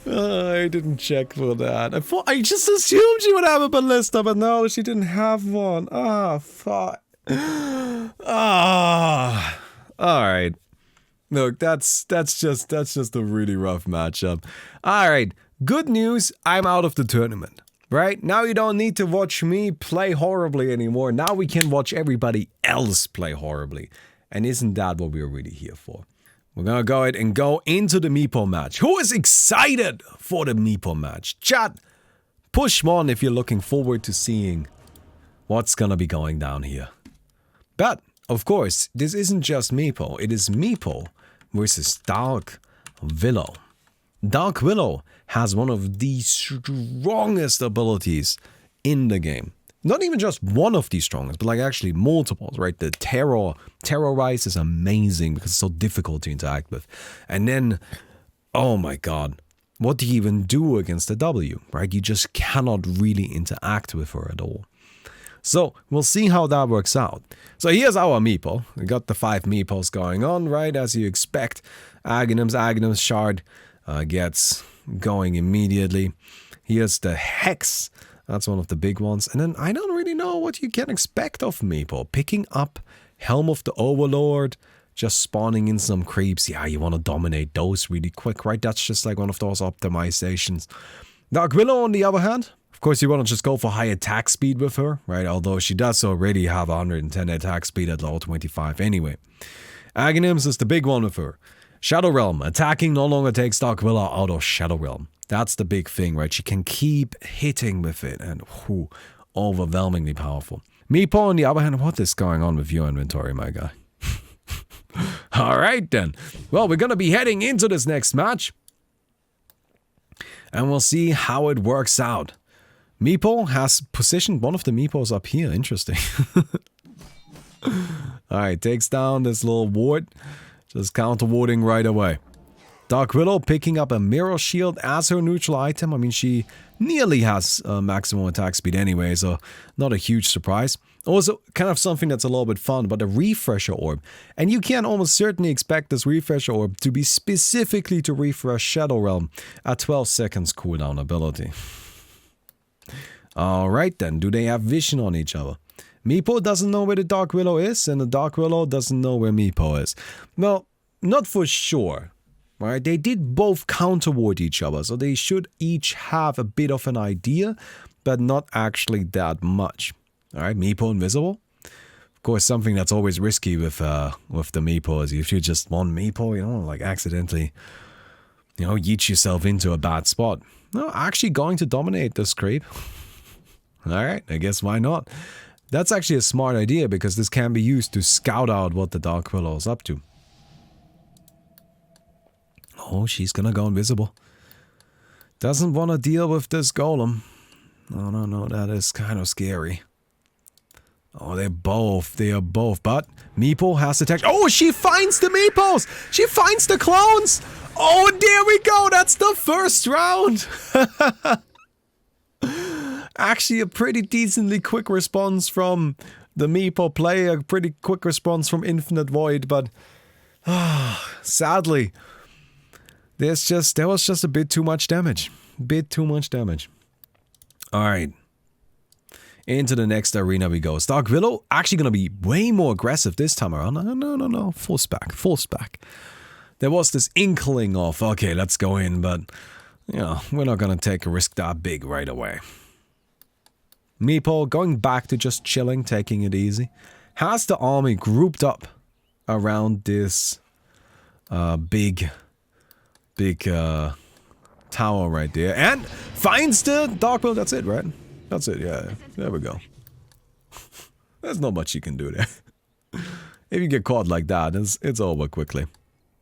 I didn't check for that. I just assumed she would have a ballista, but no, she didn't have one. Ah, fuck. Ah. Alright. Look, that's just a really rough matchup. Alright, good news, I'm out of the tournament. Right? Now you don't need to watch me play horribly anymore. Now we can watch everybody else play horribly. And isn't that what we're really here for? We're gonna go ahead and go into the Meepo match. Who is excited for the Meepo match? Chat, push one if you're looking forward to seeing what's gonna be going down here. But, of course, this isn't just Meepo. It is Meepo versus Dark Willow. Dark Willow has one of the strongest abilities in the game. Not even just one of the strongest, but like actually multiples, right? The Terrorize is amazing because it's so difficult to interact with. And then, oh my god, what do you even do against the W, right? You just cannot really interact with her at all. So, we'll see how that works out. So here's our Meepo. We got the 5 Meepos going on, right? As you expect. Aghanim's Shard gets going immediately. Here's the Hex. That's one of the big ones. And then I don't really know what you can expect of Meepo. Picking up Helm of the Overlord, just spawning in some creeps. Yeah, you want to dominate those really quick, right? That's just like one of those optimizations. Dark Willow, on the other hand, of course, you want to just go for high attack speed with her, right? Although she does already have 110 attack speed at level 25 anyway. Aghanims is the big one with her. Shadow Realm. Attacking no longer takes Dark Willow out of Shadow Realm. That's the big thing, right? She can keep hitting with it and whew, overwhelmingly powerful. Meepo, on the other hand, what is going on with your inventory, my guy? Alright then. Well, we're going to be heading into this next match. And we'll see how it works out. Meepo has positioned one of the Meepos up here. Interesting. Alright, takes down this little ward. Just counter-warding right away. Dark Willow picking up a Mirror Shield as her neutral item. I mean, she nearly has maximum attack speed anyway, so not a huge surprise. Also, kind of something that's a little bit fun, but a Refresher Orb. And you can almost certainly expect this Refresher Orb to be specifically to refresh Shadow Realm at 12 seconds cooldown ability. Alright then, do they have vision on each other? Meepo doesn't know where the Dark Willow is, and the Dark Willow doesn't know where Meepo is. Well, not for sure. Right? They did both counter-ward each other, so they should each have a bit of an idea, but not actually that much. Alright, Meepo invisible. Of course, something that's always risky with the Meepo is if you just one Meepo, you know, like accidentally, you know, yeet yourself into a bad spot. No, actually going to dominate this creep. Alright, I guess why not? That's actually a smart idea because this can be used to scout out what the Dark Willow is up to. Oh, she's gonna go invisible. Doesn't want to deal with this golem. No, that is kind of scary. Oh, they are both. But Meepo has the tech. Oh, she finds the Meepos! She finds the clones! Oh, there we go! That's the first round! Actually, a pretty decently quick response from the Meepo player. A pretty quick response from Infinite Void, but... sadly, there was just a bit too much damage. Alright. Into the next arena we go. Dark Willow actually gonna be way more aggressive this time around. No. Full spec. There was this inkling of, okay, let's go in, but, you know, we're not gonna take a risk that big right away. Meepo going back to just chilling, taking it easy. Has the army grouped up around this big tower right there. And finds the Dark Willow. That's it, right? That's it, yeah. There we go. There's not much you can do there. If you get caught like that, it's over quickly.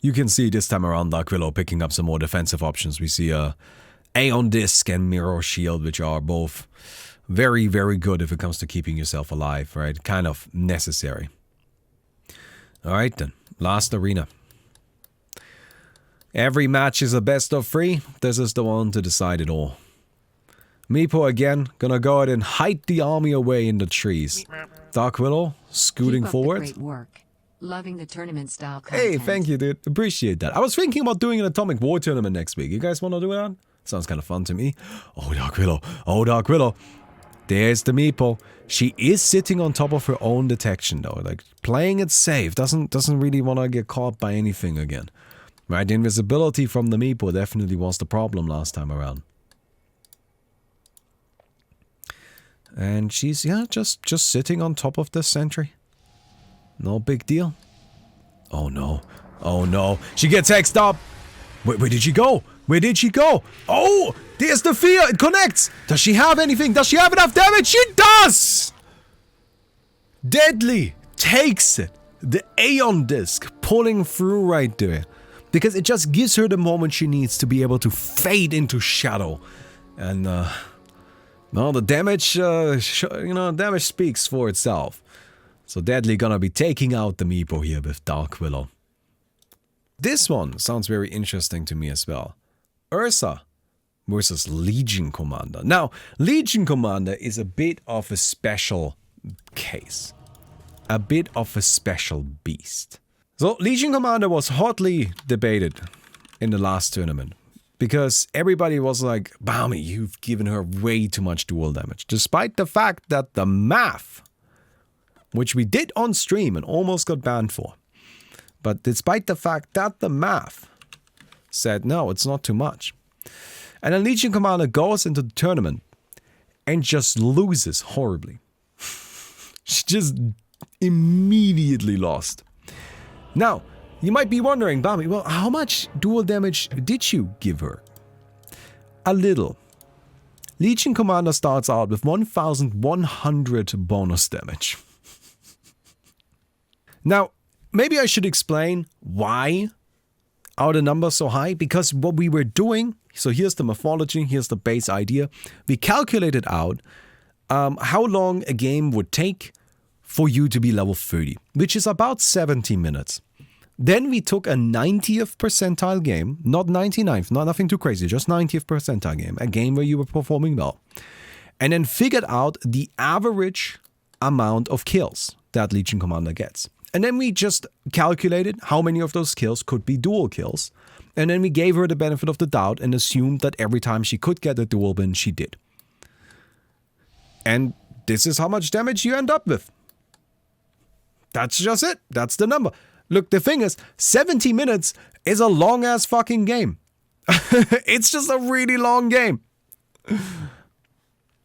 You can see this time around Dark Willow picking up some more defensive options. We see Aeon Disc and Mirror Shield, which are both very, very good if it comes to keeping yourself alive, right? Kind of necessary. Alright then, last arena. Every match is a best of 3. This is the one to decide it all. Meepo again, gonna go ahead and hide the army away in the trees. Dark Willow, scooting forward. Great work. Loving the tournament style content. Hey, thank you, dude. Appreciate that. I was thinking about doing an Atomic War tournament next week. You guys want to do that? Sounds kind of fun to me. Oh, Dark Willow. Oh, Dark Willow. There's the Meepo. She is sitting on top of her own detection, though. Like, playing it safe. Doesn't really want to get caught by anything again. Right, the invisibility from the Meepo definitely was the problem last time around. And she's, yeah, just sitting on top of the sentry. No big deal. Oh no. Oh no. She gets hexed up. Where did she go? Where did she go? Oh! There's the fear! It connects! Does she have anything? Does she have enough damage? She does! Deadly takes it. The Aeon Disc pulling through right there. Because it just gives her the moment she needs to be able to fade into shadow. And, no, the damage, damage speaks for itself. So Deadly gonna be taking out the Meepo here with Dark Willow. This one sounds very interesting to me as well. Ursa versus Legion Commander. Now, Legion Commander is a bit of a special case. A bit of a special beast. So, Legion Commander was hotly debated in the last tournament. Because everybody was like, Baumi, you've given her way too much dual damage. Despite the fact that the math, which we did on stream and almost got banned for. But despite the fact that the math said, no, it's not too much. And then Legion Commander goes into the tournament and just loses horribly. She just immediately lost. Now, you might be wondering, Baumi, well, how much dual damage did you give her? A little. Legion Commander starts out with 1100 bonus damage. Now, maybe I should explain why are the numbers so high? Because what we were doing, so here's the mythology, here's the base idea. We calculated out how long a game would take for you to be level 30, which is about 70 minutes. Then we took a 90th percentile game, not 99th, not nothing too crazy, just 90th percentile game, a game where you were performing well. And then figured out the average amount of kills that Legion Commander gets. And then we just calculated how many of those kills could be dual kills. And then we gave her the benefit of the doubt and assumed that every time she could get a dual win, she did. And this is how much damage you end up with. That's just it. That's the number. Look, the thing is, 70 minutes is a long-ass fucking game. It's just a really long game.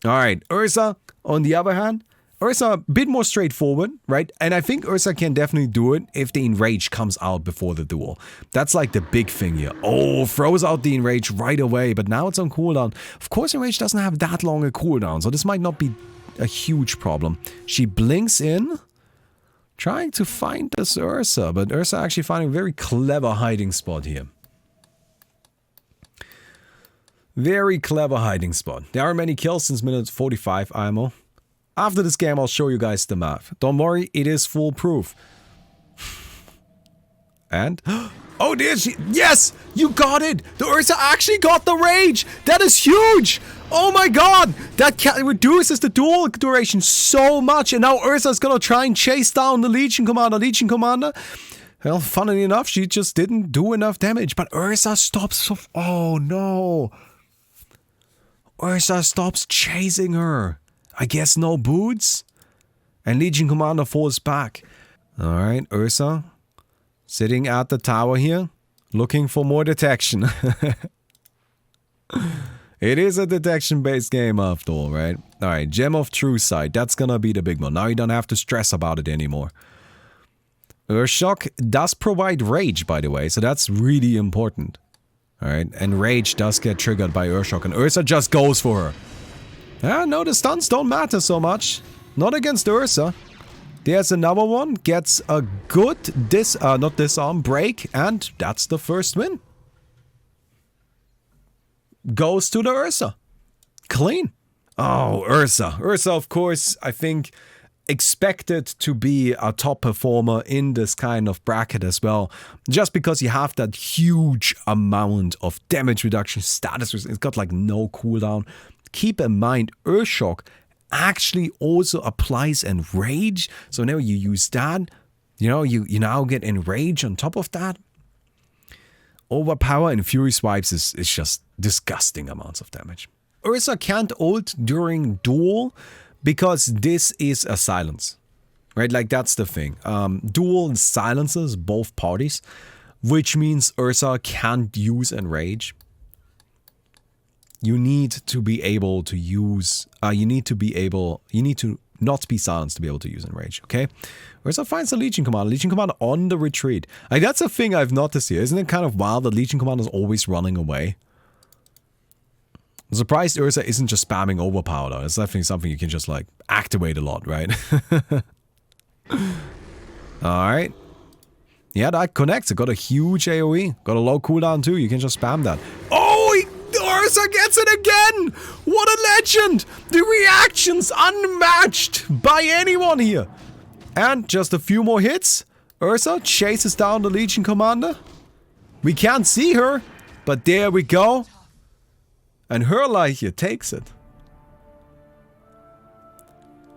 Alright, Ursa, on the other hand, Ursa, a bit more straightforward, right? And I think Ursa can definitely do it if the Enrage comes out before the duel. That's like the big thing here. Oh, throws out the Enrage right away, but now it's on cooldown. Of course, Enrage doesn't have that long a cooldown, so this might not be a huge problem. She blinks in, trying to find this Ursa, but Ursa actually finding a very clever hiding spot here. Very clever hiding spot. There are many kills since minute 45 IMO. After this game, I'll show you guys the math. Don't worry, it is foolproof. And... oh, there she... yes! You got it! The Ursa actually got the rage! That is huge! Oh my god! That reduces the duel duration so much, and now Ursa's gonna try and chase down the Legion Commander. Legion Commander... well, funnily enough, she just didn't do enough damage, but Ursa stops... oh no! Ursa stops chasing her. I guess no boots? And Legion Commander falls back. Alright, Ursa. Sitting at the tower here. Looking for more detection. It is a detection-based game after all, right? Alright, Gem of True Sight. That's gonna be the big one. Now you don't have to stress about it anymore. Leshrac does provide rage, by the way, so that's really important. Alright, and rage does get triggered by Leshrac, and Ursa just goes for her. Ah, no, the stuns don't matter so much. Not against Ursa. There's another one, gets a good not disarm, break, and that's the first win. Goes to the Ursa. Clean. Oh, Ursa. Ursa, of course, I think expected to be a top performer in this kind of bracket as well. Just because you have that huge amount of damage reduction status. It's got like no cooldown. Keep in mind, Leshrac actually also applies Enrage. So now you use that. You know, you now get Enrage on top of that. Overpower and Fury Swipes is just disgusting amounts of damage. Ursa can't ult during duel because this is a silence. Right? Like that's the thing. Duel silences both parties, which means Ursa can't use Enrage. You need to be able to use, you need to not be silenced to be able to use Enrage, okay? Ursa finds the Legion Commander. Legion Commander on the retreat. Like, that's a thing I've noticed here. Isn't it kind of wild that Legion Commander is always running away? I'm surprised Ursa isn't just spamming overpower though. It's definitely something you can just like activate a lot, right? Alright. Yeah, that connects. It got a huge AoE. Got a low cooldown too. You can just spam that. Oh! Ursa gets it again! What a legend! The reactions unmatched by anyone here. And just a few more hits. Ursa chases down the Legion Commander. We can't see her, but there we go. And her light here takes it.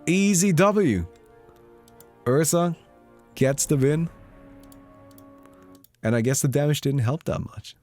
Easy W. Ursa gets the win. And I guess the damage didn't help that much.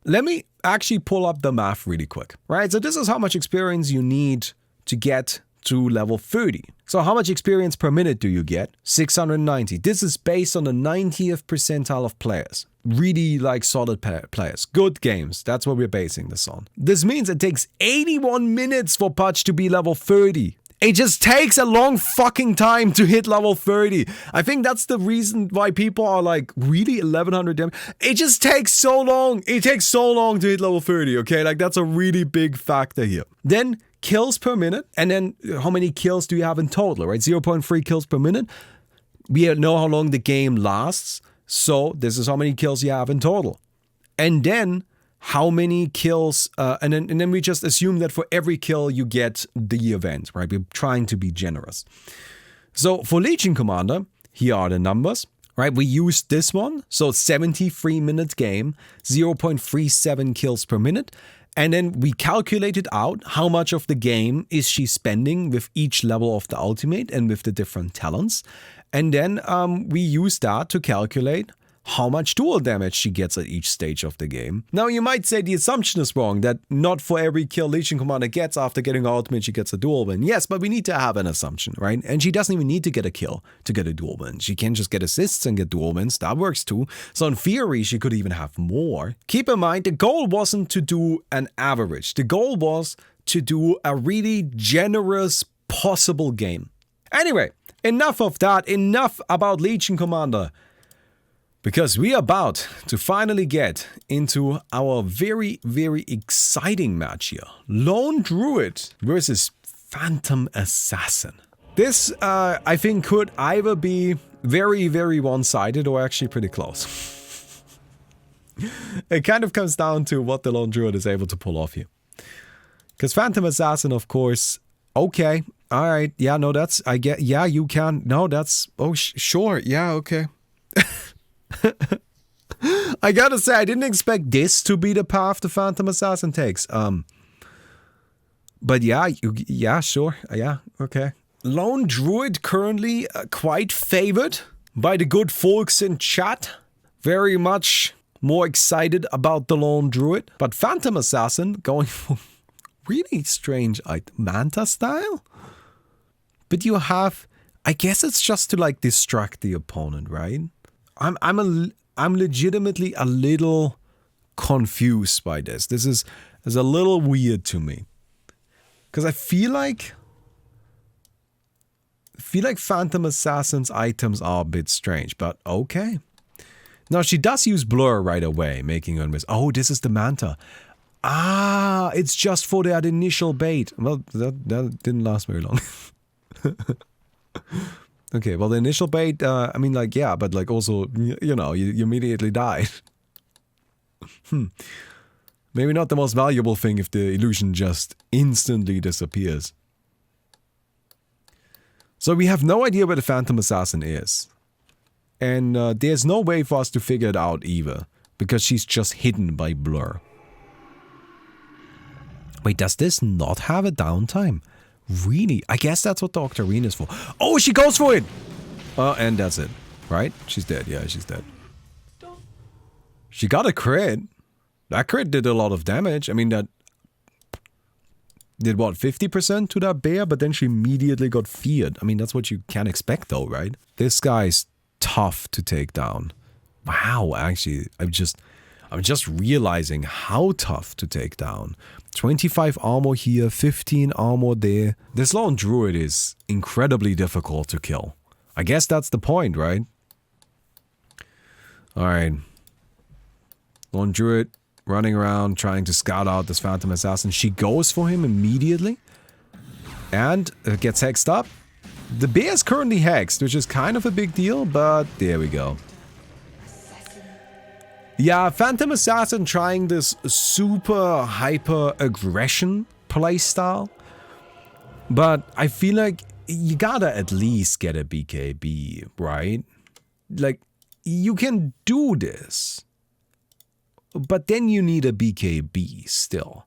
Let me actually pull up the math really quick, right? So this is how much experience you need to get to level 30. So how much experience per minute do you get? 690. This is based on the 90th percentile of players. Really like solid players. Good games. That's what we're basing this on. This means it takes 81 minutes for Pudge to be level 30. It just takes a long fucking time to hit level 30. I think that's the reason why people are like, really 1100 damage? It just takes so long. It takes so long to hit level 30, okay? Like that's a really big factor here. Then kills per minute. And then how many kills do you have in total, right? 0.3 kills per minute. We know how long the game lasts. So this is how many kills you have in total. And then how many kills, and then we just assume that for every kill you get the event, right? We're trying to be generous. So for Legion Commander, here are the numbers, right? We used this one, so 73-minute game, 0.37 kills per minute. And then we calculated out how much of the game is she spending with each level of the ultimate and with the different talents. And then we used that to calculate how much dual damage she gets at each stage of the game. Now you might say the assumption is wrong, that not for every kill Legion Commander gets after getting her ultimate she gets a dual win. Yes, but we need to have an assumption, right? And she doesn't even need to get a kill to get a dual win. She can just get assists and get dual wins. That works too. So in theory, she could even have more. Keep in mind, the goal wasn't to do an average. The goal was to do a really generous possible game. Anyway, enough of that. Enough about Legion Commander. Because we are about to finally get into our very, very exciting match here. Lone Druid versus Phantom Assassin. This, I think, could either be very, very one-sided or actually pretty close. It kind of comes down to what the Lone Druid is able to pull off here. Because Phantom Assassin, of course, okay, alright, yeah, no, that's, I get, yeah, you can, no, that's, oh, sure, yeah, okay. I gotta say, I didn't expect this to be the path the Phantom Assassin takes. But yeah, yeah, sure, yeah, okay. Lone Druid currently quite favored by the good folks in chat. Very much more excited about the Lone Druid. But Phantom Assassin going for really strange Manta style. But you have, I guess it's just to like distract the opponent, right? I'm legitimately a little confused by this. This is a little weird to me. Because I feel like Phantom Assassin's items are a bit strange, but okay. Now she does use blur right away, making her miss. Oh, this is the Manta. Ah, it's just for that initial bait. Well, that didn't last very long. Okay, well the initial bait, I mean like, yeah, but like also, you know, you immediately died. Maybe not the most valuable thing if the illusion just instantly disappears. So we have no idea where the Phantom Assassin is. And there's no way for us to figure it out either. Because she's just hidden by blur. Wait, does this not have a downtime? Really? I guess that's what the Octarine is for. Oh, she goes for it! And that's it. Right? She's dead. Yeah, she's dead. She got a crit. That crit did a lot of damage. I mean, that did what, 50% to that bear? But then she immediately got feared. I mean, that's what you can expect though, right? This guy's tough to take down. Wow, actually, I'm just realizing how tough to take down. 25 armor here, 15 armor there. This Lone Druid is incredibly difficult to kill. I guess that's the point, right? Alright. Lone Druid running around trying to scout out this Phantom Assassin. She goes for him immediately. And gets hexed up. The bear is currently hexed, which is kind of a big deal, but there we go. Yeah, Phantom Assassin trying this super hyper aggression playstyle. But I feel like you gotta at least get a BKB, right? Like, you can do this. But then you need a BKB still.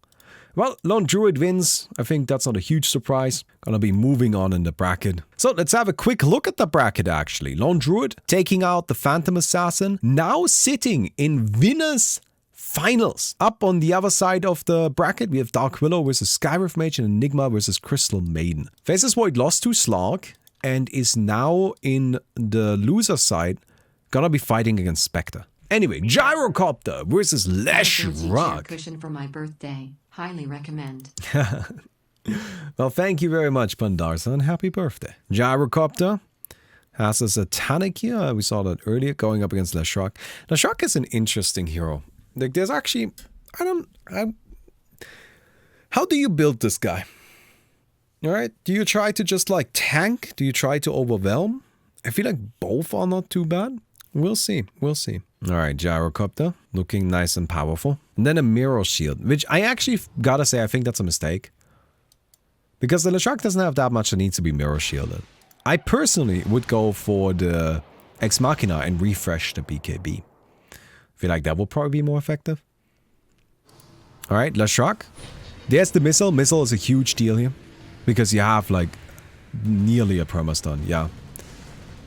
Well, Lone Druid wins. I think that's not a huge surprise. Gonna be moving on in the bracket. So let's have a quick look at the bracket actually. Lone Druid taking out the Phantom Assassin. Now sitting in winners finals. Up on the other side of the bracket, we have Dark Willow versus Skywrath Mage and Enigma versus Crystal Maiden. Faces Void lost to Slark and is now in the loser side. Gonna be fighting against Spectre. Anyway, Gyrocopter versus Leshrac. Cushion for my birthday. Highly recommend. Well, thank you very much, Pandarsa, and happy birthday. Gyrocopter has a Satanic here. We saw that earlier, going up against Leshrac. Leshrac is an interesting hero. Like, there's actually, how do you build this guy? Alright, do you try to just like tank? Do you try to overwhelm? I feel like both are not too bad. We'll see, we'll see. Alright, Gyrocopter, looking nice and powerful. And then a Mirror Shield, which I actually gotta say, I think that's a mistake. Because the Leshrac doesn't have that much that needs to be Mirror Shielded. I personally would go for the Ex Machina and refresh the BKB. I feel like that will probably be more effective. Alright, Leshrac. There's the Missile. Missile is a huge deal here. Because you have like nearly a permastun, yeah.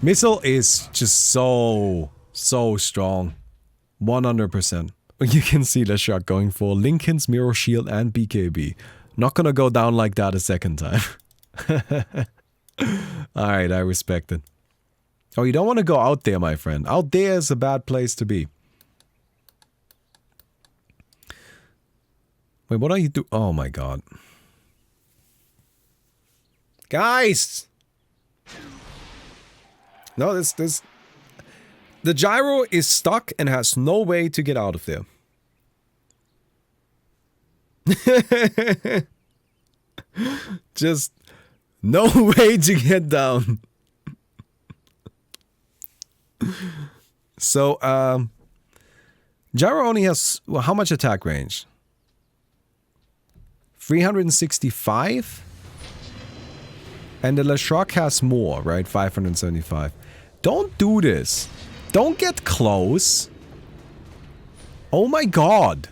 Missile is just so strong. 100%. You can see Leshrac going for Lincoln's Mirror Shield and BKB. Not gonna go down like that a second time. Alright, I respect it. Oh, you don't want to go out there, my friend. Out there is a bad place to be. Wait, what are you doing? Oh my god. Guys! No, this... The Gyro is stuck and has no way to get out of there. Just no way to get down. So, Gyro only has, well, how much attack range? 365? And the Leshrac has more, right? 575. Don't do this. Don't get close. Oh my god.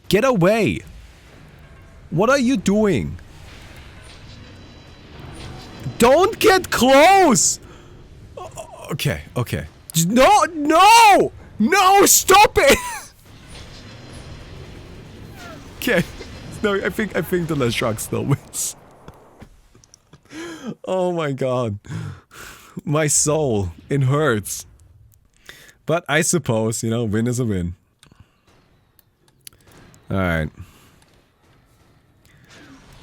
Get away. What are you doing? Don't get close! Okay, okay. No, no! No, stop it! Okay. No, I think the Leshrac still wins. Oh my god. My soul. It hurts. But I suppose, you know, win is a win. Alright.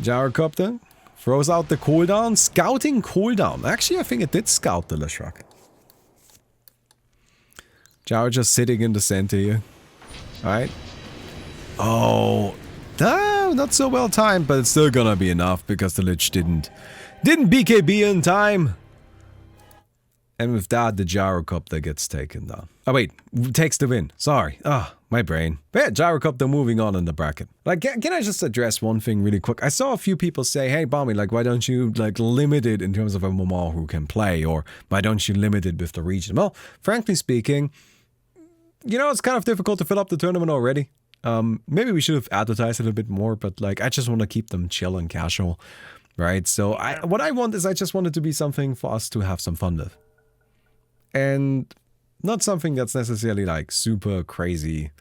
Gyrocopter throws out the cooldown. Scouting cooldown. Actually, I think it did scout the Leshrac. Gyro just sitting in the center here. Alright. Oh. Not so well timed, but it's still gonna be enough because the Lich didn't BKB in time. And with that, the Gyrocopter gets taken down. Oh wait, takes the win. Sorry. Ah, my brain. But yeah, Gyrocopter moving on in the bracket. Like, can I just address one thing really quick? I saw a few people say, hey, Baumi, like, why don't you, like, limit it in terms of a MMR who can play? Or why don't you limit it with the region? Well, frankly speaking, you know, it's kind of difficult to fill up the tournament already. Maybe we should have advertised a little bit more, but, like, I just want to keep them chill and casual, right? So what I want is I just want it to be something for us to have some fun with. And not something that's necessarily like super crazy,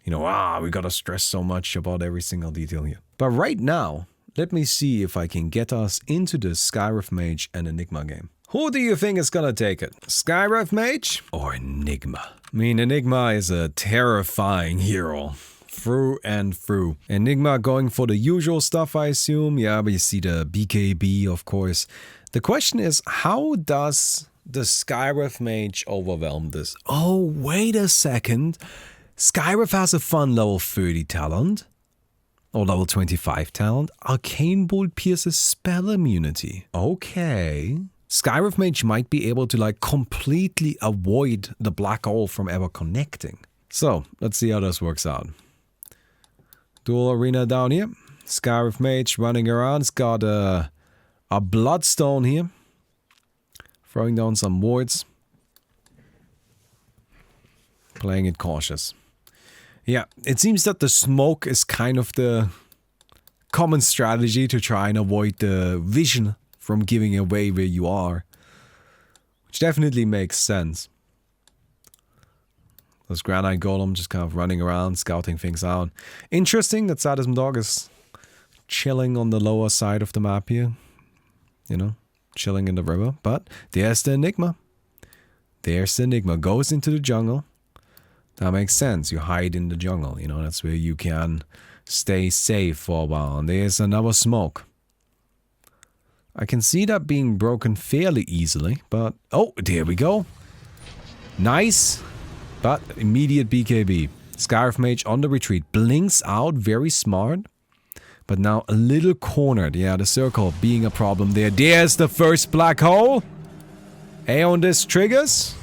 you know, we gotta stress so much about every single detail here. But right now, let me see if I can get us into the Skywrath Mage and Enigma game. Who do you think is gonna take it? Skywrath Mage or Enigma? I mean, Enigma is a terrifying hero. Through and through. Enigma going for the usual stuff, I assume. Yeah, but you see the BKB, of course. The question is, how does the Skywrath Mage overwhelm this? Oh, wait a second. Skywrath has a fun level 30 talent. Or level 25 talent. Arcane Bolt pierces spell immunity. Okay. Skywrath Mage might be able to like completely avoid the black hole from ever connecting. So, let's see how this works out. Dual arena down here. Skywrath Mage running around. It's got a Bloodstone here. Throwing down some wards. Playing it cautious. Yeah, it seems that the smoke is kind of the common strategy to try and avoid the vision from giving away where you are. Which definitely makes sense. This Granite Golem just kind of running around, scouting things out. Interesting that Sadism Dog is chilling on the lower side of the map here. You know? Chilling in the river, but there's the Enigma. There's the Enigma. Goes into the jungle. That makes sense. You hide in the jungle, you know, that's where you can stay safe for a while. And there's another smoke. I can see that being broken fairly easily, but... Oh, there we go. Nice. But immediate BKB. Skywrath Mage on the retreat. Blinks out, very smart. But now a little cornered. Yeah, the circle being a problem there. There's the first black hole. Aeon Disc triggers.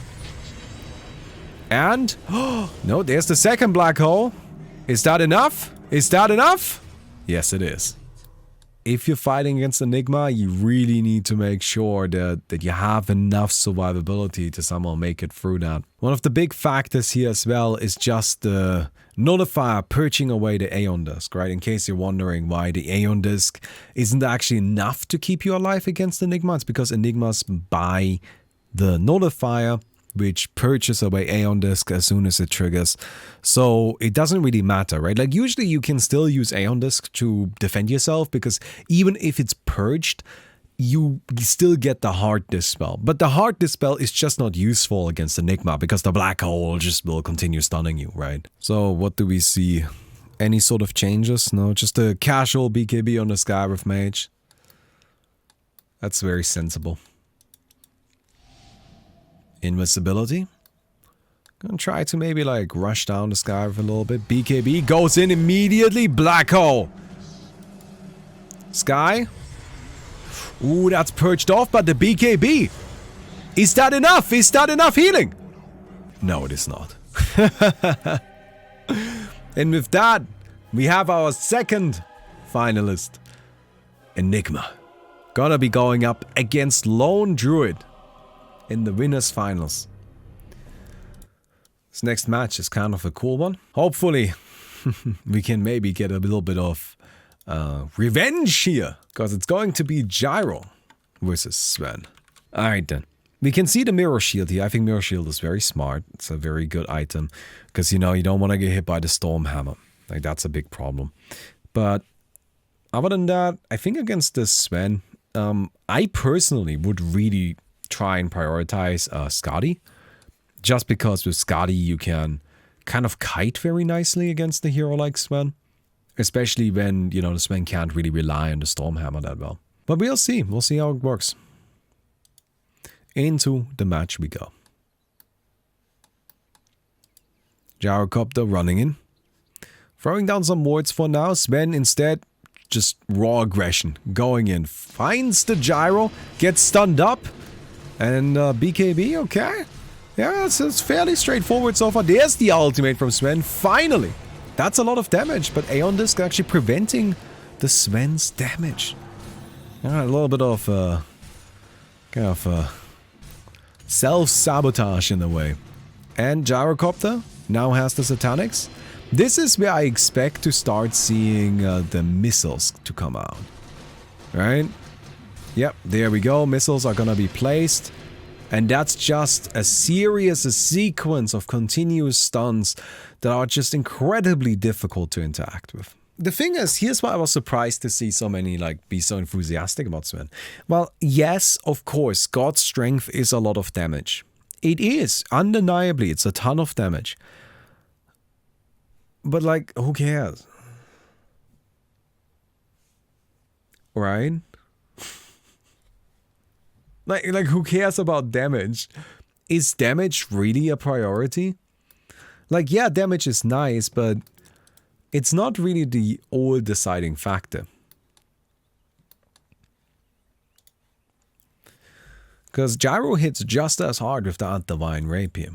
And... Oh, no, there's the second black hole. Is that enough? Is that enough? Yes, it is. If you're fighting against Enigma, you really need to make sure that you have enough survivability to somehow make it through that. One of the big factors here as well is just the nullifier purging away the Aeon Disc, right? In case you're wondering why the Aeon Disc isn't actually enough to keep you alive against Enigma, it's because Enigmas buy the nullifier, which purges away Aeon Disc as soon as it triggers. So it doesn't really matter, right? Like usually you can still use Aeon Disc to defend yourself because even if it's purged, you still get the Hard Dispel. But the Hard Dispel is just not useful against Enigma because the black hole just will continue stunning you, right? So what do we see? Any sort of changes? No, just a casual BKB on the Skywrath Mage. That's very sensible. Invisibility. Gonna try to maybe like rush down the Skywrath a little bit. BKB goes in immediately. Black hole. Sky. Ooh, that's purged off, but the BKB. Is that enough? Is that enough healing? No, it is not. And with that, we have our second finalist. Enigma. Gonna be going up against Lone Druid in the winners finals. This next match is kind of a cool one. Hopefully, we can maybe get a little bit of revenge here. Because it's going to be Gyro versus Sven. Alright then. We can see the Mirror Shield here. I think Mirror Shield is very smart. It's a very good item. Because, you know, you don't want to get hit by the Storm Hammer. Like, that's a big problem. But other than that, I think against this Sven, I personally would really try and prioritize Skadi. Just because with Skadi you can kind of kite very nicely against the hero like Sven. Especially when, you know, the Sven can't really rely on the Stormhammer that well. But we'll see. We'll see how it works. Into the match we go. Gyrocopter running in. Throwing down some wards for now. Sven instead, just raw aggression. Going in. Finds the Gyro. Gets stunned up. And BKB, okay. Yeah, it's fairly straightforward so far. There's the ultimate from Sven. Finally. That's a lot of damage. But Aeon Disc actually preventing the Sven's damage. A little bit of kind of self-sabotage in a way. And Gyrocopter now has the Satanics. This is where I expect to start seeing the missiles to come out. Right? Yep, there we go. Missiles are gonna be placed. And that's just a sequence of continuous stuns that are just incredibly difficult to interact with. The thing is, here's why I was surprised to see so many be so enthusiastic about Sven. Well, yes, of course, God's Strength is a lot of damage. It is, undeniably, it's a ton of damage. But like, who cares? Right? Like, who cares about damage? Is damage really a priority? Like, yeah, damage is nice, but it's not really the all deciding factor. Because Gyro hits just as hard with that Divine Rapier.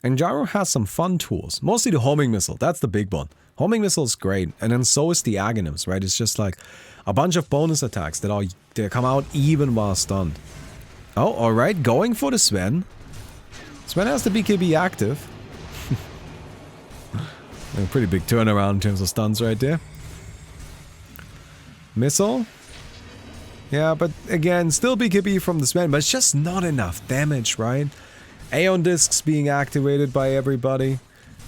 And Gyro has some fun tools. Mostly the Homing Missile, that's the big one. Homing Missile is great, and then so is the Aghanim's, right? It's just like a bunch of bonus attacks that come out even while stunned. Oh, alright, going for the Sven. Sven has the BKB active. A pretty big turnaround in terms of stuns right there. Missile. Yeah, but again, still BKB from the Sven, but it's just not enough damage, right? Aeon Discs being activated by everybody.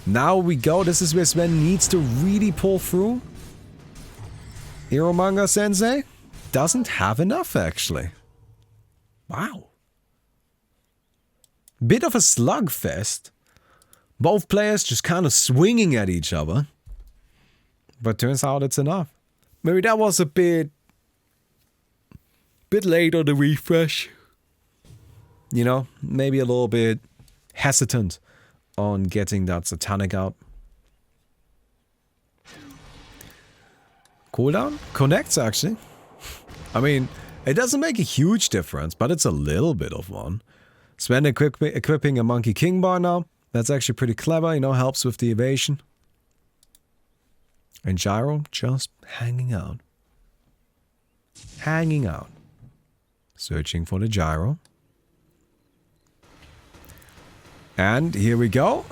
Now we go. This is where Sven needs to really pull through. Eromanga Sensei doesn't have enough, actually. Wow. Bit of a slugfest. Both players just kind of swinging at each other. But turns out it's enough. Maybe that was a bit late on the refresh. You know, maybe a little bit hesitant on getting that Satanic out. Cooldown? Connects, actually. I mean, it doesn't make a huge difference, but it's a little bit of one. Sven equipping a Monkey King bar now. That's actually pretty clever, you know, helps with the evasion. And Gyro just hanging out. Hanging out. Searching for the Gyro. And here we go.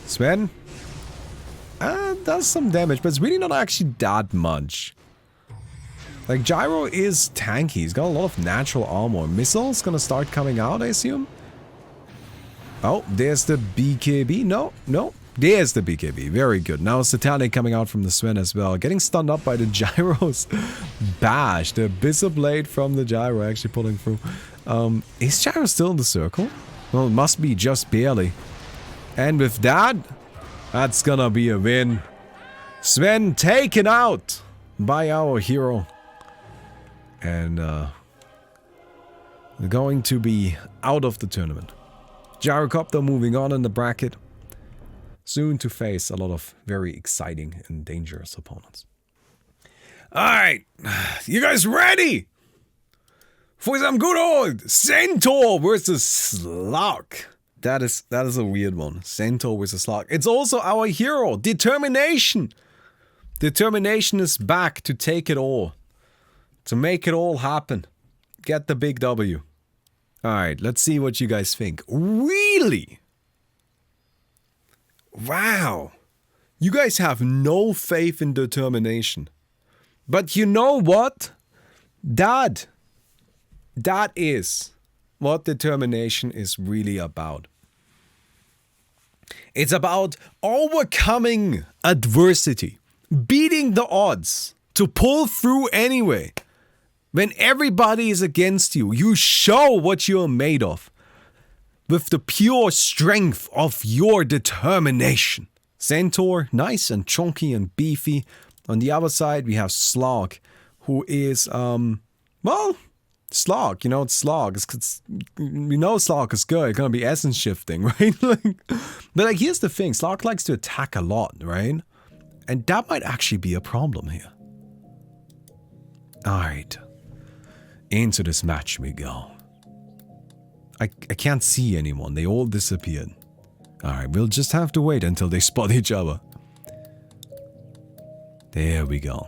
Sven does some damage, but it's really not actually that much. Like, Gyro is tanky. He's got a lot of natural armor. Missile's gonna start coming out, I assume. Oh, there's the BKB. No. There's the BKB. Very good. Now Satanic coming out from the Sven as well. Getting stunned up by the Gyro's bash. The Bishop Blade from the Gyro actually pulling through. Is Gyro still in the circle? Well, it must be just barely. And with that, that's gonna be a win. Sven taken out by our hero. And they're going to be out of the tournament. Gyrocopter moving on in the bracket. Soon to face a lot of very exciting and dangerous opponents. Alright, you guys ready? For some good old Centaur versus Slark. That is a weird one. Centaur versus Slark. It's also our hero, Determination. Determination is back to take it all. To make it all happen. Get the big W. Alright, let's see what you guys think. Really? Wow. You guys have no faith in determination. But you know what? That is what determination is really about. It's about overcoming adversity, beating the odds, to pull through anyway. When everybody is against you, you show what you're made of. With the pure strength of your determination. Centaur, nice and chunky and beefy. On the other side, we have Slark, who is, well, Slark, you know, it's Slark. We know Slark is good. It's gonna be essence shifting, right? But here's the thing. Slark likes to attack a lot, right? And that might actually be a problem here. Alright. Into this match we go. I can't see anyone. They all disappeared. Alright, we'll just have to wait until they spot each other. There we go.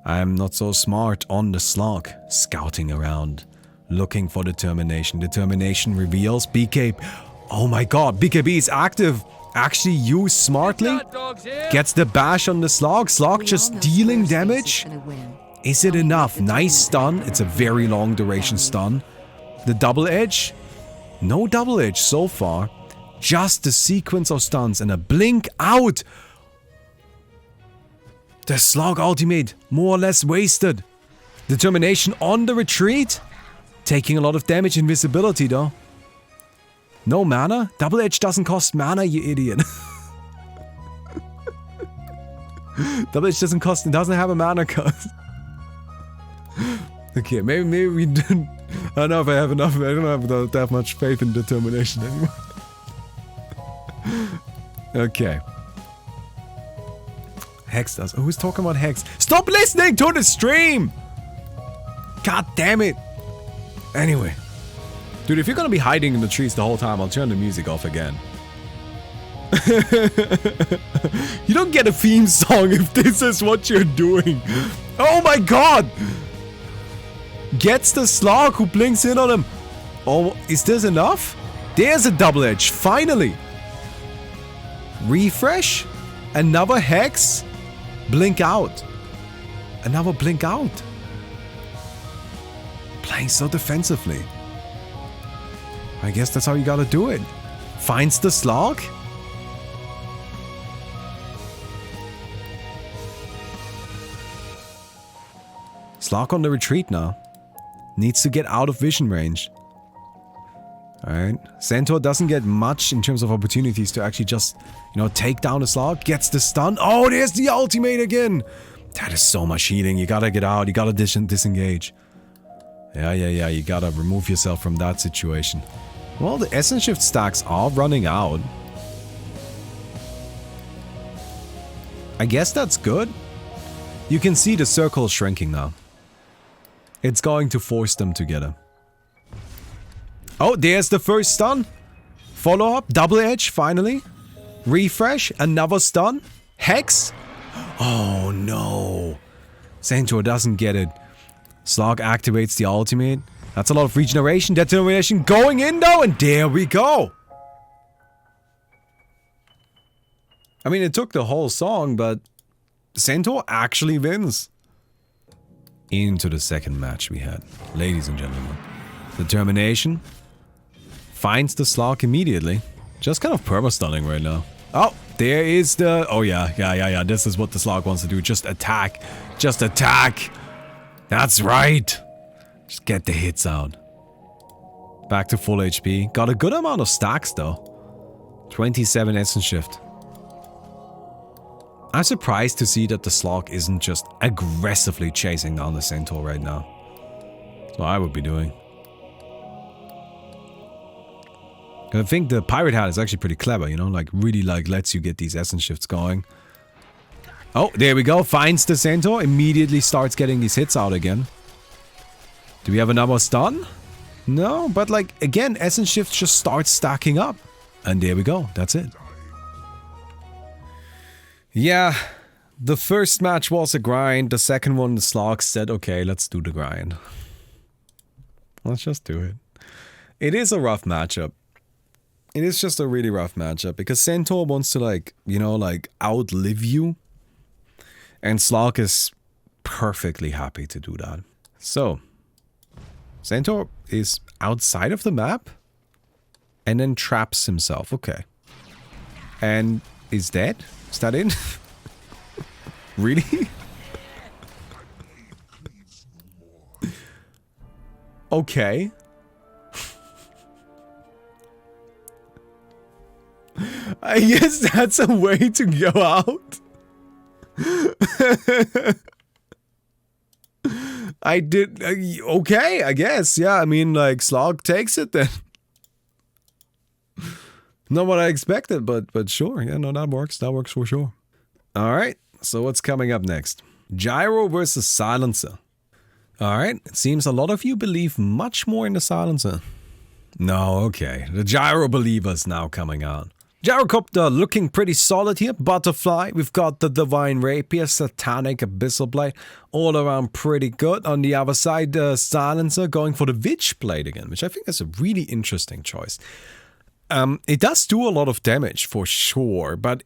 I'm not so smart on the Slark, scouting around, looking for determination. Determination reveals BK. Oh my god, BKB is active. Actually used smartly. Gets the bash on the Slark. Slark just dealing damage. Is it enough? Nice stun. It's a very long duration stun. The double edge? No double edge so far. Just a sequence of stuns and a blink out. The Slark ultimate, more or less wasted. Determination on the retreat. Taking a lot of damage, invisibility though. No mana? Double edge doesn't cost mana, you idiot. Double edge doesn't have a mana cost. Okay, maybe we didn't. I don't know if I have enough. I don't have that much faith in determination anymore. Okay. Hex does. Who's talking about Hex? Stop listening to the stream! God damn it. Anyway. Dude, if you're gonna be hiding in the trees the whole time, I'll turn the music off again. You don't get a theme song if this is what you're doing. Oh my god! Gets the Slark who blinks in on him. Oh, is this enough? There's a double edge, finally. Refresh. Another Hex. Blink out. Another blink out. Playing so defensively. I guess that's how you gotta do it. Finds the Slark. Slark on the retreat now. Needs to get out of vision range. Alright. Centaur doesn't get much in terms of opportunities to actually just, you know, take down the Slark. Gets the stun. Oh, there's the ultimate again. That is so much healing. You gotta get out. You gotta disengage. Yeah. You gotta remove yourself from that situation. Well, the Essence Shift stacks are running out. I guess that's good. You can see the circle shrinking now. It's going to force them together. Oh, there's the first stun. Follow up, double edge, finally. Refresh, another stun. Hex. Oh no. Centaur doesn't get it. Slark activates the ultimate. That's a lot of regeneration, determination going in though, and there we go. I mean, it took the whole song, but Centaur actually wins. Into the second match we had. Ladies and gentlemen. Determination. Finds the Slark immediately. Just kind of perma-stunning right now. Oh, there is the... Oh yeah. This is what the Slark wants to do. Just attack. Just attack. That's right. Just get the hits out. Back to full HP. Got a good amount of stacks though. 27 Essence Shift. I'm surprised to see that the Slark isn't just aggressively chasing down the Centaur right now. That's what I would be doing. I think the pirate hat is actually pretty clever, you know, like really like lets you get these essence shifts going. Oh, there we go. Finds the Centaur. Immediately starts getting these hits out again. Do we have another stun? No, but like again, essence shifts just start stacking up. And there we go. That's it. Yeah, the first match was a grind. The second one, the Slark said, okay, let's do the grind. Let's just do it. It is a rough matchup. It is just a really rough matchup because Centaur wants to like, you know, like outlive you. And Slark is perfectly happy to do that. So, Centaur is outside of the map and then traps himself. Okay. And is dead? Is that it? Really? Okay. I guess that's a way to go out. I did... okay, I guess. Yeah, I mean, like, Slark takes it then. Not what I expected, but sure. Yeah, no, that works. That works for sure. Alright, so what's coming up next? Gyro versus Silencer. Alright, it seems a lot of you believe much more in the Silencer. No, okay. The Gyro believers now coming out. Gyrocopter looking pretty solid here. Butterfly, we've got the Divine Rapier, Satanic Abyssal Blade, all around pretty good. On the other side, the Silencer going for the Witch Blade again, which I think is a really interesting choice. It does do a lot of damage for sure, but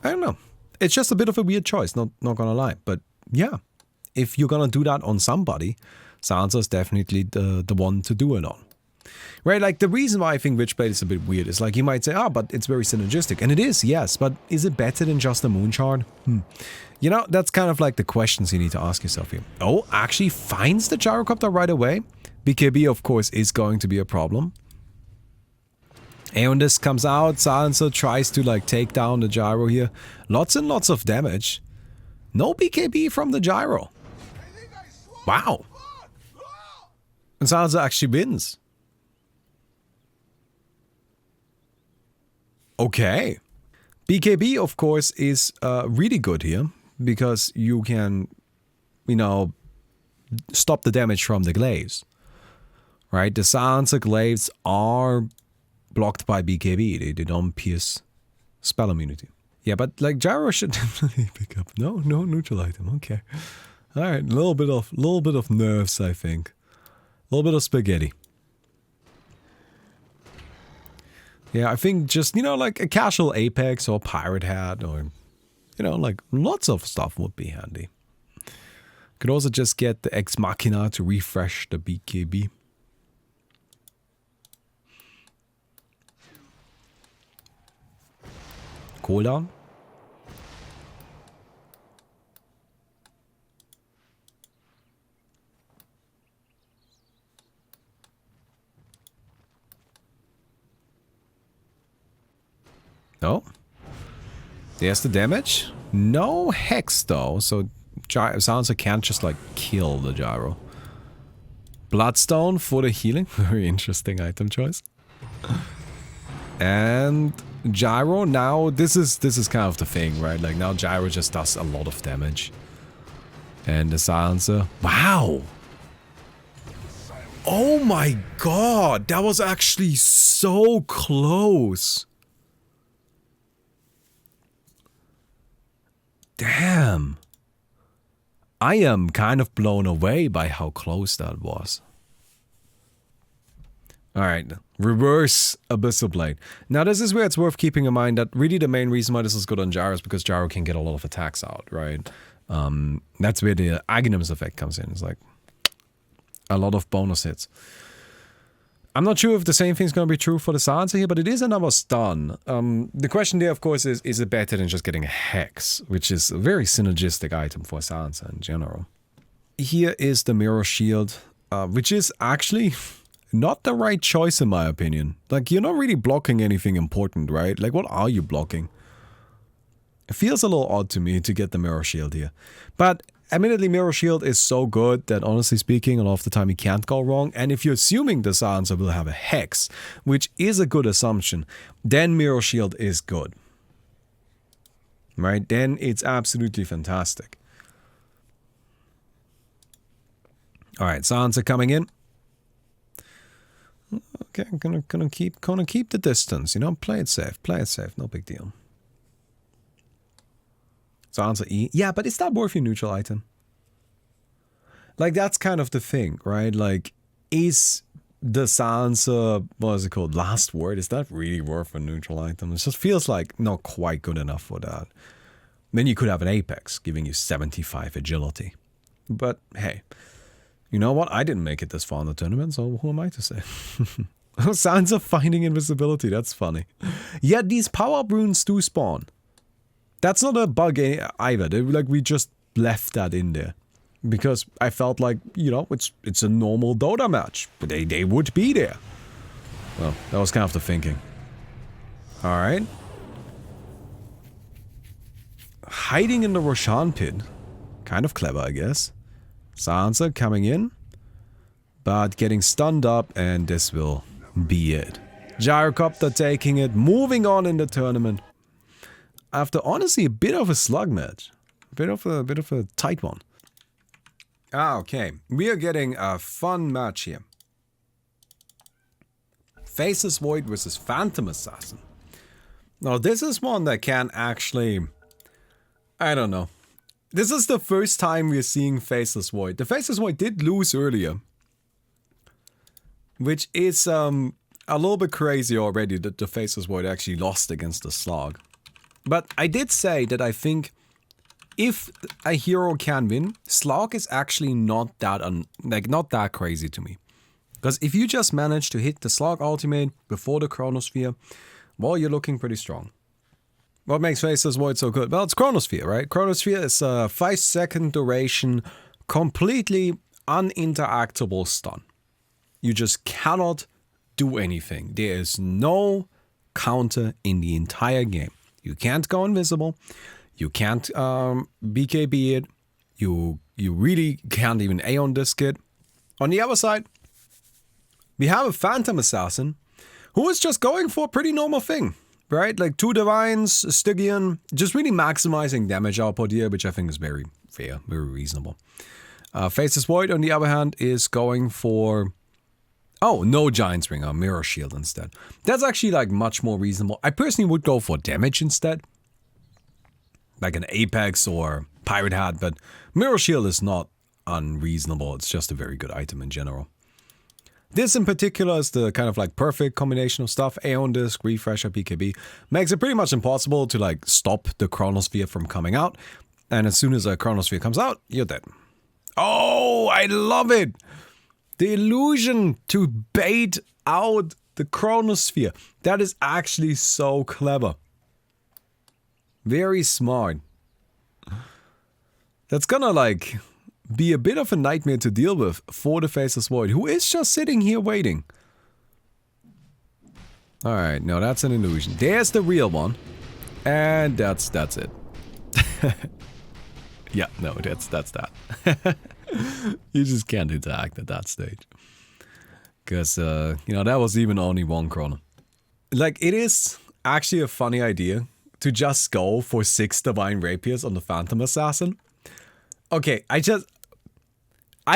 I don't know. It's just a bit of a weird choice, not gonna lie. But yeah, if you're gonna do that on somebody, Silencer is definitely the one to do it on. Right, like the reason why I think Witchblade is a bit weird is like you might say, but it's very synergistic. And it is, yes, but is it better than just a Moonshard? You know, that's kind of like the questions you need to ask yourself here. Oh, actually finds the Gyrocopter right away. BKB, of course, is going to be a problem. Aeondis comes out, Silencer tries to like take down the Gyro here. Lots and lots of damage. No BKB from the Gyro. Wow. And Silencer actually wins. Okay. BKB, of course, is really good here because you can, you know, stop the damage from the glaives. Right? The Silencer glaives are blocked by BKB. They don't pierce spell immunity. Yeah, but like Gyro should definitely pick up. No neutral item. Okay. Alright, a little bit of nerves, I think. A little bit of spaghetti. Yeah, I think just, you know, like a casual Apex or Pirate Hat or, you know, like lots of stuff would be handy. Could also just get the Ex Machina to refresh the BKB. Cooldown. Oh. There's the damage. No Hex though, so Silencer can't just like kill the Gyro. Bloodstone for the healing. Very interesting item choice. And Gyro now, this is kind of the thing, right? Like now Gyro just does a lot of damage. And the Silencer. Wow! Oh my god! That was actually so close! Damn! I am kind of blown away by how close that was. Alright, reverse Abyssal Blade. Now this is where it's worth keeping in mind that really the main reason why this is good on Gyro is because Gyro can get a lot of attacks out, right? That's where the Aghanim's effect comes in. It's like a lot of bonus hits. I'm not sure if the same thing's going to be true for the Silencer here, but it is another stun. The question there, of course, is it better than just getting a Hex, which is a very synergistic item for a Silencer in general. Here is the Mirror Shield, which is actually not the right choice in my opinion. Like, you're not really blocking anything important, right? Like, what are you blocking? It feels a little odd to me to get the Mirror Shield here. But Admittedly, Mirror Shield is so good that honestly speaking, a lot of the time you can't go wrong. And if you're assuming the silencer will have a hex, which is a good assumption, then Mirror Shield is good. Right? Then it's absolutely fantastic. Alright, silencer coming in. Okay, I'm gonna keep the distance, you know, play it safe, no big deal. Silencer E. Yeah, but is that worth your neutral item? Like, that's kind of the thing, right? Like, is the silencer, what is it called, last word, is that really worth a neutral item? It just feels like not quite good enough for that. Then you could have an Apex, giving you 75 agility. But, hey, you know what? I didn't make it this far in the tournament, so who am I to say? Silencer finding invisibility, that's funny. Yeah, these power-up runes do spawn. That's not a bug either. Like, we just left that in there. Because I felt like, you know, it's a normal Dota match. But they would be there. Well, that was kind of the thinking. Alright. Hiding in the Roshan pit. Kind of clever, I guess. Silencer coming in. But getting stunned up, and this will be it. Gyrocopter taking it, moving on in the tournament. After honestly a bit of a slug match. A bit of a tight one. Ah, okay. We are getting a fun match here. Faceless Void versus Phantom Assassin. Now this is one that can actually... I don't know. This is the first time we're seeing Faceless Void. The Faceless Void did lose earlier. Which is a little bit crazy already that the Faceless Void actually lost against the Slark. But I did say that I think if a hero can win, Slark is actually not that not that crazy to me. Because if you just manage to hit the Slark ultimate before the Chronosphere, well, you're looking pretty strong. What makes Faceless Void so good? Well, it's Chronosphere, right? Chronosphere is a 5-second duration, completely uninteractable stun. You just cannot do anything. There is no counter in the entire game. You can't go invisible. You can't BKB it. You really can't even Aeon Disc it. On the other side, we have a Phantom Assassin who is just going for a pretty normal thing, right? Like 2 Divines, a Stygian, just really maximizing damage output here, which I think is very fair, very reasonable. Faceless Void, on the other hand, is going for... Oh, no Giant's Ring, Mirror Shield instead. That's actually like much more reasonable. I personally would go for damage instead. Like an Apex or Pirate Hat, but Mirror Shield is not unreasonable. It's just a very good item in general. This in particular is the kind of like perfect combination of stuff. Aeon Disc, Refresher, BKB. Makes it pretty much impossible to like stop the Chronosphere from coming out. And as soon as a Chronosphere comes out, you're dead. Oh, I love it! The illusion to bait out the Chronosphere. That is actually so clever. Very smart. That's gonna like be a bit of a nightmare to deal with for the Faceless Void, who is just sitting here waiting. Alright, no, that's an illusion. There's the real one. And that's it. Yeah, no, that's that. You just can't interact at that stage. Because, you know, that was even only 1 chrono. Like, it is actually a funny idea to just go for 6 Divine Rapiers on the Phantom Assassin. Okay, I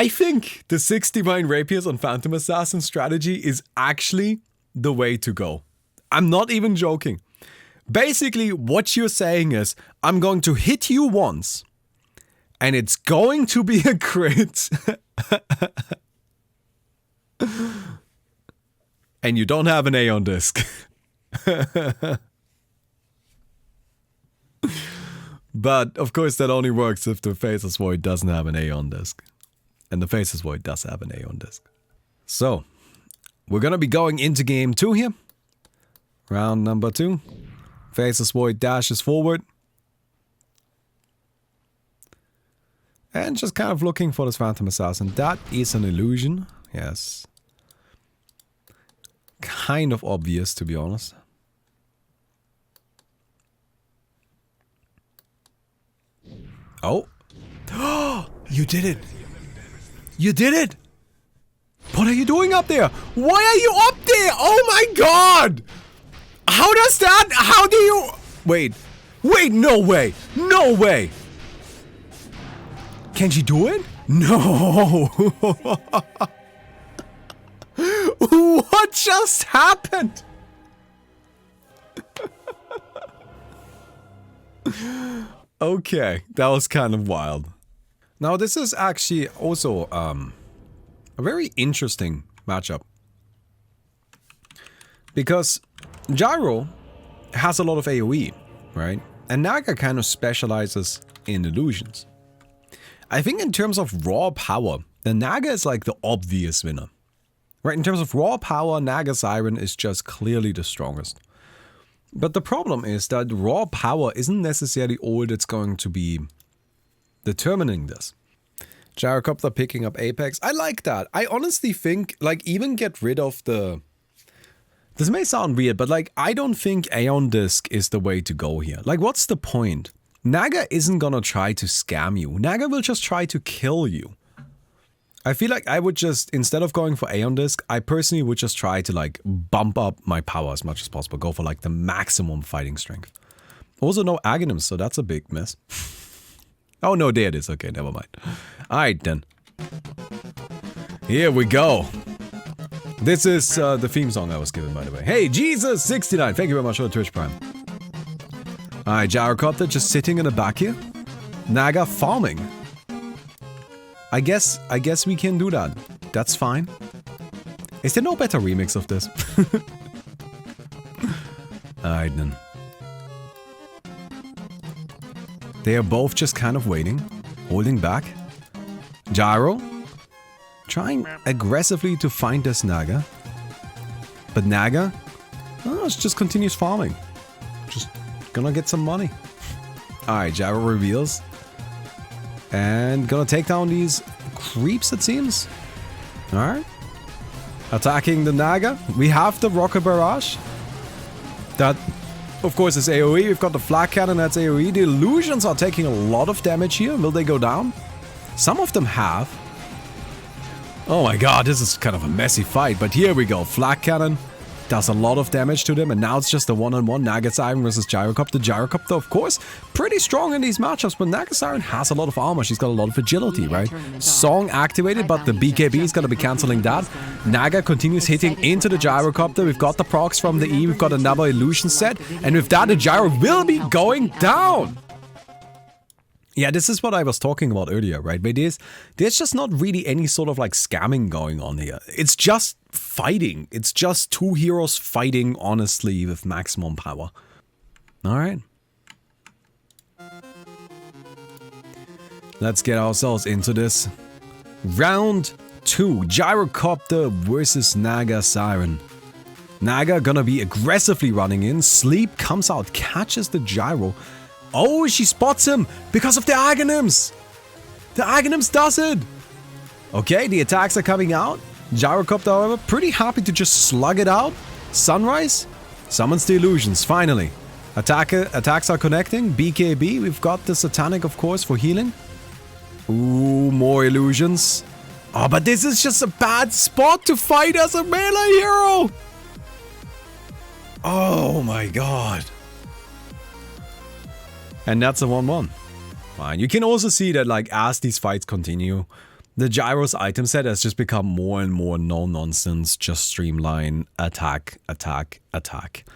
think the 6 Divine Rapiers on Phantom Assassin strategy is actually the way to go. I'm not even joking. Basically, what you're saying is, I'm going to hit you once, and it's going to be a crit. And you don't have an Aeon Disc. But, of course, that only works if the Faceless Void doesn't have an Aeon Disc. And the Faceless Void does have an Aeon Disc. So, we're gonna be going into game 2 here. Round number 2. Faceless Void dashes forward. And just kind of looking for this Phantom Assassin. That is an illusion. Yes. Kind of obvious, to be honest. Oh. You did it. You did it. What are you doing up there? Why are you up there? Oh my god. How does that? How do you... Wait. Wait, no way. No way. Can she do it? No. What just happened? Okay, that was kind of wild. Now this is actually also a very interesting matchup. Because Gyro has a lot of AoE, right? And Naga kind of specializes in illusions. I think in terms of raw power, the Naga is like the obvious winner. Right, in terms of raw power, Naga Siren is just clearly the strongest. But the problem is that raw power isn't necessarily all that's going to be determining this. Gyrocopter picking up Apex. I like that. I honestly think, like, even get rid of the... This may sound weird, but like, I don't think Aeon Disc is the way to go here. Like, what's the point? Naga isn't gonna try to scam you. Naga will just try to kill you. I feel like I would just, instead of going for Aeon Disc, I personally would just try to like bump up my power as much as possible. Go for like the maximum fighting strength. Also no Aghanims, so that's a big miss. Oh no, there it is. Okay, never mind. Alright then. Here we go. This is the theme song I was given, by the way. Hey, Jesus69, thank you very much for the Twitch Prime. Alright, Gyrocopter just sitting in the back here. Naga farming. I guess we can do that. That's fine. Is there no better remix of this? Alright then. They are both just kind of waiting, holding back. Gyro trying aggressively to find this Naga. But Naga, oh, just continues farming. Just gonna get some money. Alright, Gyro reveals. And gonna take down these creeps, it seems. Alright. Attacking the Naga. We have the Rocket Barrage. That, of course, is AoE. We've got the Flak Cannon, that's AoE. The Illusions are taking a lot of damage here. Will they go down? Some of them have. Oh my god, this is kind of a messy fight. But here we go. Flak Cannon does a lot of damage to them, and now it's just a one-on-one Naga Siren versus Gyrocopter. Gyrocopter, of course, pretty strong in these matchups, but Naga Siren has a lot of armor. She's got a lot of agility, right? Song activated, but the BKB is going to be cancelling that. Naga continues hitting into the Gyrocopter. We've got the procs from the E. We've got another illusion set, and with that, the Gyro will be going down. Yeah, this is what I was talking about earlier, right? But there's just not really any sort of like scamming going on here. It's just fighting. It's just two heroes fighting honestly with maximum power. Alright. Let's get ourselves into this. Round 2. Gyrocopter versus Naga Siren. Naga gonna be aggressively running in. Sleep comes out, catches the Gyro. Oh, she spots him because of the Aghanims. The Aghanims does it. Okay, the attacks are coming out. Gyrocopter, however, pretty happy to just slug it out. Sunrise summons the illusions, finally. Attacks are connecting. BKB, we've got the Satanic, of course, for healing. Ooh, more illusions. Oh, but this is just a bad spot to fight as a melee hero. Oh my god. And that's a 1-1. Fine. You can also see that, like, as these fights continue, the Gyro's item set has just become more and more no-nonsense, just streamline, attack, attack, attack.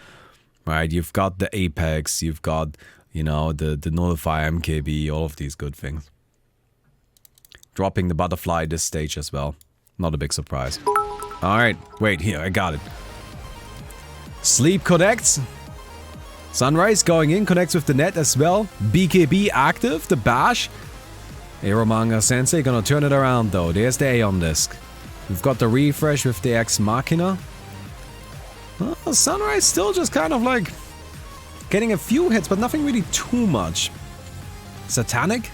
Right? You've got the Apex, you've got, you know, the Nullify MKB, all of these good things. Dropping the Butterfly this stage as well. Not a big surprise. Alright, wait, here, I got it. Sleep connects. Sunrise going in, connects with the net as well. BKB active, the bash. Eromanga Sensei gonna turn it around though. There's the Aeon Disc. We've got the refresh with the Ex Machina. Well, Sunrise still just kind of like getting a few hits, but nothing really too much. Satanic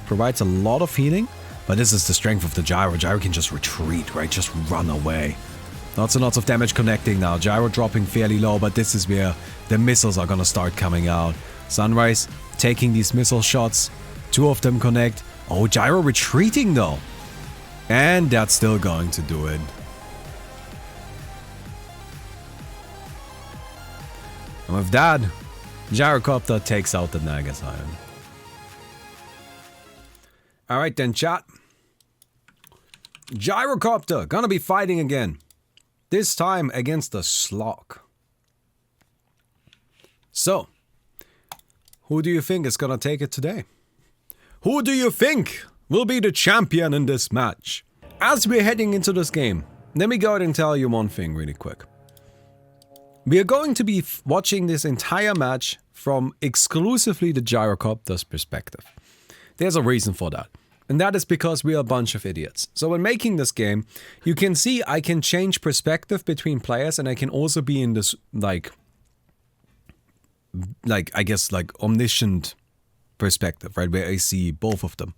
provides a lot of healing, but this is the strength of the Gyro. Gyro can just retreat, right? Just run away. Lots and lots of damage connecting now. Gyro dropping fairly low, but this is where the missiles are gonna start coming out. Sunrise taking these missile shots. 2 of them connect. Oh, Gyro retreating though. And that's still going to do it. And with that, Gyrocopter takes out the Naga Siren. Alright then, chat. Gyrocopter gonna be fighting again. This time against the Slark. So, who do you think is gonna take it today? Who do you think will be the champion in this match? As we're heading into this game, let me go ahead and tell you one thing really quick. We are going to be watching this entire match from exclusively the Gyrocopter's perspective. There's a reason for that. And that is because we are a bunch of idiots. So when making this game, you can see I can change perspective between players, and I can also be in this like I guess like omniscient perspective, right? Where I see both of them.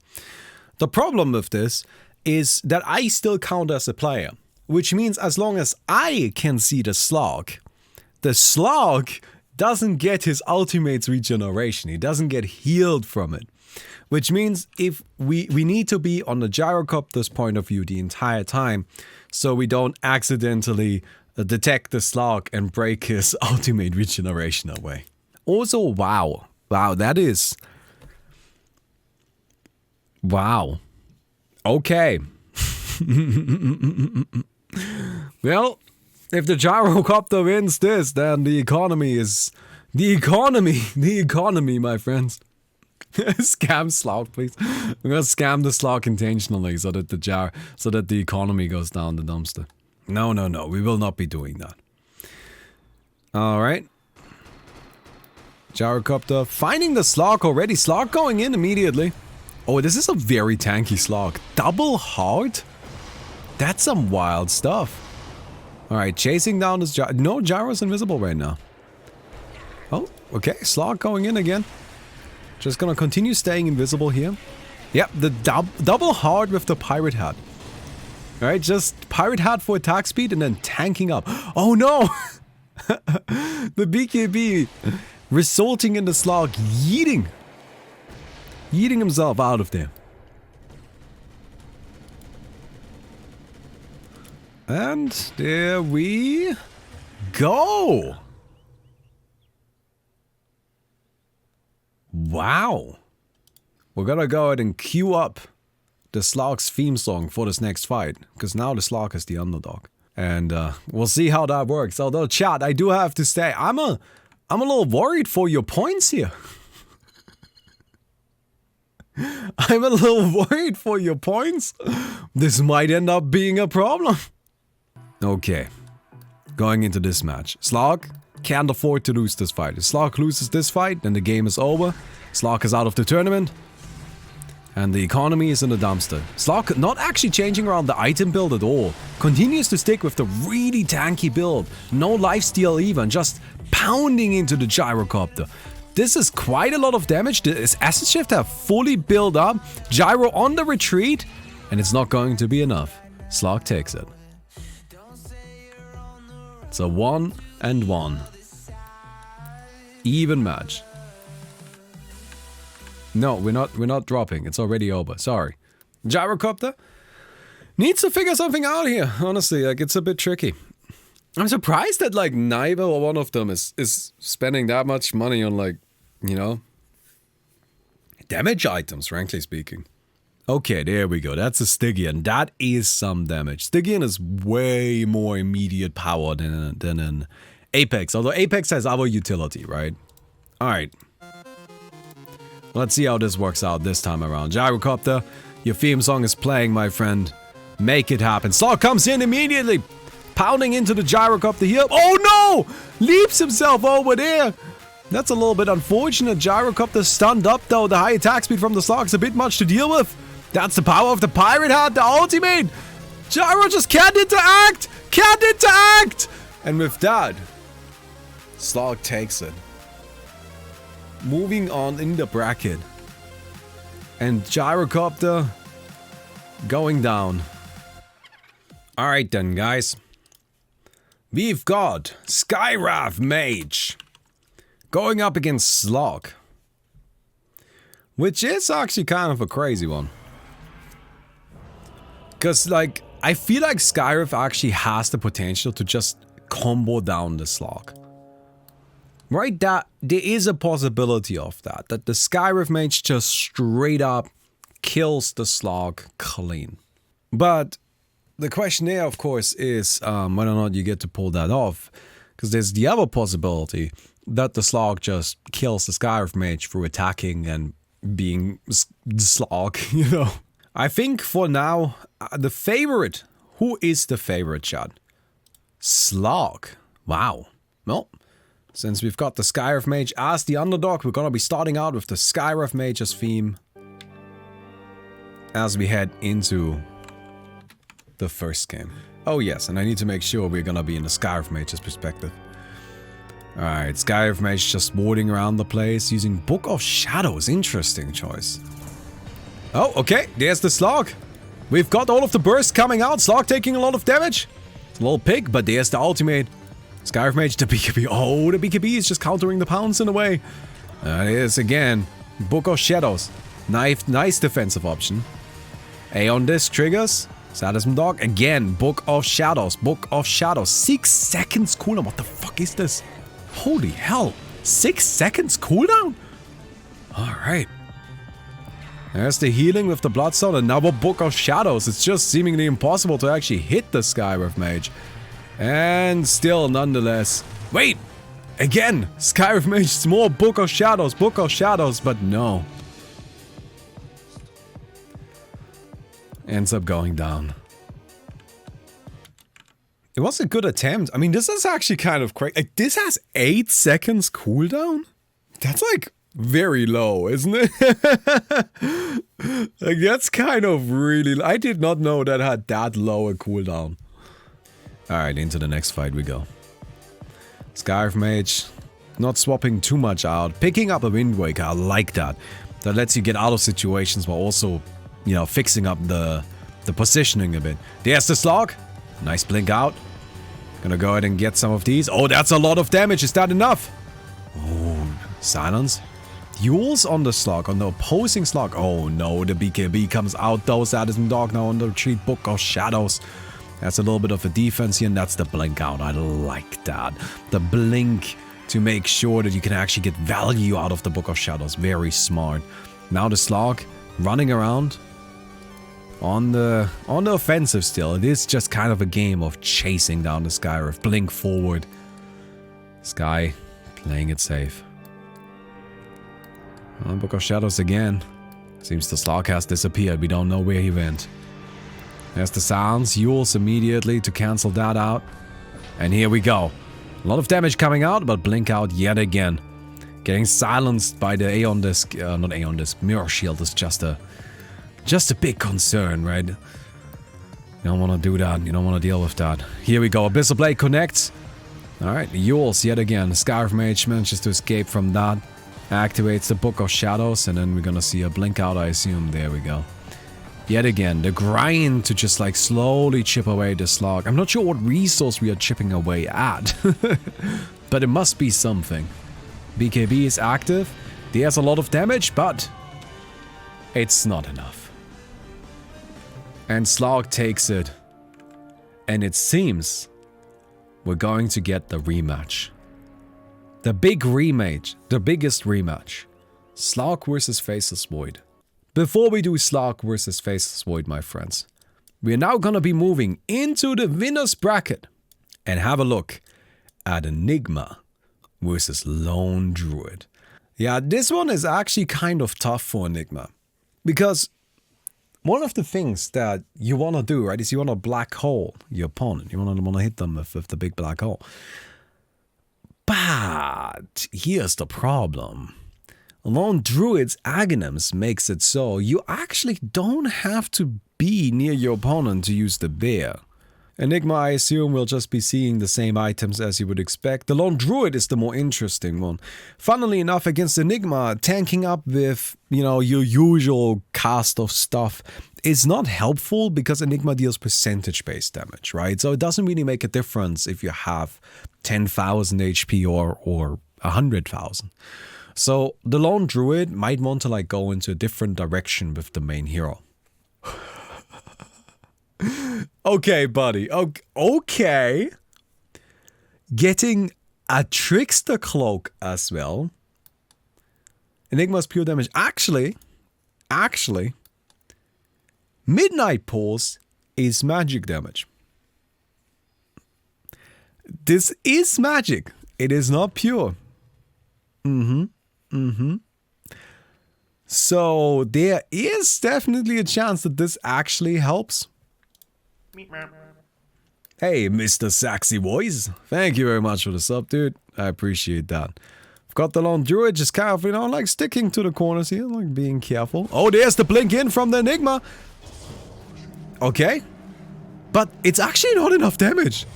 The problem with this is that I still count as a player, which means as long as I can see the Slark doesn't get his ultimate's regeneration. He doesn't get healed from it. Which means if we need to be on the Gyrocopter's point of view the entire time, so we don't accidentally detect the Slark and break his ultimate regeneration away. Also, wow, that is... Wow. Okay. Well, if the Gyrocopter wins this, then the economy, my friends. Scam Slark, please. I'm gonna scam the Slark intentionally so that the economy goes down the dumpster. No, we will not be doing that. Alright. Gyrocopter finding the Slark already. Slark going in immediately. Oh, this is a very tanky Slark. Double heart? That's some wild stuff. Alright, chasing down this Gyro. No, Gyro's invisible right now. Oh, okay. Slark going in again. Just gonna continue staying invisible here. Yep, the double hard with the pirate hat. Alright, just pirate hat for attack speed and then tanking up. Oh no! The BKB resulting in the Slark yeeting himself out of there. And there we go! Wow. We're gonna go ahead and queue up the Slark's theme song for this next fight, because now the Slark is the underdog. And we'll see how that works. Although, chat, I do have to say, I'm a little worried for your points here. I'm a little worried for your points. This might end up being a problem. Okay. Going into this match. Slark can't afford to lose this fight. If Slark loses this fight, then the game is over. Slark is out of the tournament. And the economy is in the dumpster. Slark not actually changing around the item build at all. Continues to stick with the really tanky build. No lifesteal even, just pounding into the Gyrocopter. This is quite a lot of damage. His asset shift have fully built up. Gyro on the retreat. And it's not going to be enough. Slark takes it. It's a 1-1. Even match. No, we're not dropping. It's already over. Sorry. Gyrocopter needs to figure something out here. Honestly, like, it's a bit tricky. I'm surprised that, like, neither or one of them is spending that much money on, like, you know, damage items, frankly speaking. Okay, there we go. That's a Stygian. That is some damage. Stygian is way more immediate power than an Apex. Although Apex has other utility, right? Alright. Let's see how this works out this time around. Gyrocopter, your theme song is playing, my friend. Make it happen. Slark comes in immediately. Pounding into the Gyrocopter here. Oh no! Leaps himself over there. That's a little bit unfortunate. Gyrocopter stunned up though. The high attack speed from the Slark is a bit much to deal with. That's the power of the pirate hat, the ultimate. Gyro just can't interact. Can't interact. And with that, Slark takes it. Moving on in the bracket. And Gyrocopter going down. Alright then, guys. We've got Skywrath Mage going up against Slark. Which is actually kind of a crazy one. Because, like, I feel like Skywrath actually has the potential to just combo down the Slark. Right? That there is a possibility of that. That the Skywrath mage just straight up kills the Slark clean. But the question there, of course, is whether or not you get to pull that off. Because there's the other possibility that the Slark just kills the Skywrath mage through attacking and being Slark, you know. I think for now, the favorite. Who is the favorite, Chad? Slark. Wow. Well, since we've got the Skywrath mage as the underdog, we're gonna be starting out with the Skywrath mage's theme as we head into the first game. Oh yes, and I need to make sure we're gonna be in the Skywrath mage's perspective. Alright, Skywrath mage just warding around the place using Book of Shadows. Interesting choice. Oh, okay, there's the Slark. We've got all of the bursts coming out. Slark taking a lot of damage. It's a little pig, but there's the ultimate. Skywrath mage, the BKB. Oh, the BKB is just countering the pounce in a way. That is, again, Book of Shadows. Nice defensive option. Aeon Disc triggers. Sadism Dog. Again, Book of Shadows. Book of Shadows. 6 seconds cooldown. What the fuck is this? Holy hell. 6 seconds cooldown? Alright. There's the healing with the Bloodstone. Another Book of Shadows. It's just seemingly impossible to actually hit the Skywrath mage. And still, nonetheless. Wait! Again! Skywrath mage, more Book of Shadows. Book of Shadows, but no. Ends up going down. It was a good attempt. I mean, this is actually kind of crazy. Like, this has 8 seconds cooldown? That's like very low, isn't it? Like, that's kind of really... I did not know that had that low a cooldown. Alright, into the next fight we go. Skywrath mage, not swapping too much out. Picking up a Wind Waker, I like that. That lets you get out of situations while also, you know, fixing up the positioning a bit. There's the Slark. Nice blink out. Gonna go ahead and get some of these. Oh, that's a lot of damage. Is that enough? Oh, silence. Duels on the Slark, on the opposing Slark. Oh no, the BKB comes out though. Sadism Dog now on the retreat. Book of Shadows. That's a little bit of a defense here, and that's the blink out. I like that. The blink to make sure that you can actually get value out of the Book of Shadows. Very smart. Now the Slark running around on the offensive still. It is just kind of a game of chasing down the Skywrath. Blink forward. Sky playing it safe. Book of Shadows again. Seems the Slark has disappeared. We don't know where he went. There's the sounds. Yules immediately to cancel that out. And here we go. A lot of damage coming out, but blink out yet again. Getting silenced by the Aeon Disc. Not Aeon Disc. Mirror Shield is just a big concern, right? You don't want to do that. You don't want to deal with that. Here we go. Abyssal Blade connects. Alright, Yules yet again. Skywrath mage manages to escape from that. Activates the Book of Shadows, and then we're gonna see a blink out, I assume. There we go. Yet again, the grind to just like slowly chip away the Slark. I'm not sure what resource we are chipping away at. But it must be something. BKB is active. There's a lot of damage, but it's not enough. And Slark takes it. And it seems we're going to get the rematch. The big rematch. The biggest rematch. Slark versus Faceless Void. Before we do Slark versus Faceless Void, my friends, we are now gonna be moving into the winner's bracket and have a look at Enigma versus Lone Druid. Yeah, this one is actually kind of tough for Enigma, because one of the things that you want to do, right, is you want to black hole your opponent. You want to hit them with the big black hole. But here's the problem. Lone Druid's Aghanim's makes it so you actually don't have to be near your opponent to use the bear. Enigma, I assume, will just be seeing the same items as you would expect. The Lone Druid is the more interesting one. Funnily enough, against Enigma, tanking up with, you know, your usual cast of stuff is not helpful because Enigma deals percentage-based damage, right? So it doesn't really make a difference if you have 10,000 HP or 100,000. So the Lone Druid might want to like go into a different direction with the main hero. Okay, buddy. Okay. Getting a Trickster Cloak as well. Enigma's pure damage. Actually, Midnight Pulse is magic damage. This is magic. It is not pure. So there is definitely a chance that this actually helps. Hey, Mr. Saxy Voice. Thank you very much for the sub, dude. I appreciate that. I've got the lone druid just kind of, you know, like sticking to the corners here, like being careful. Oh, there's the blink in from the Enigma. Okay. But it's actually not enough damage.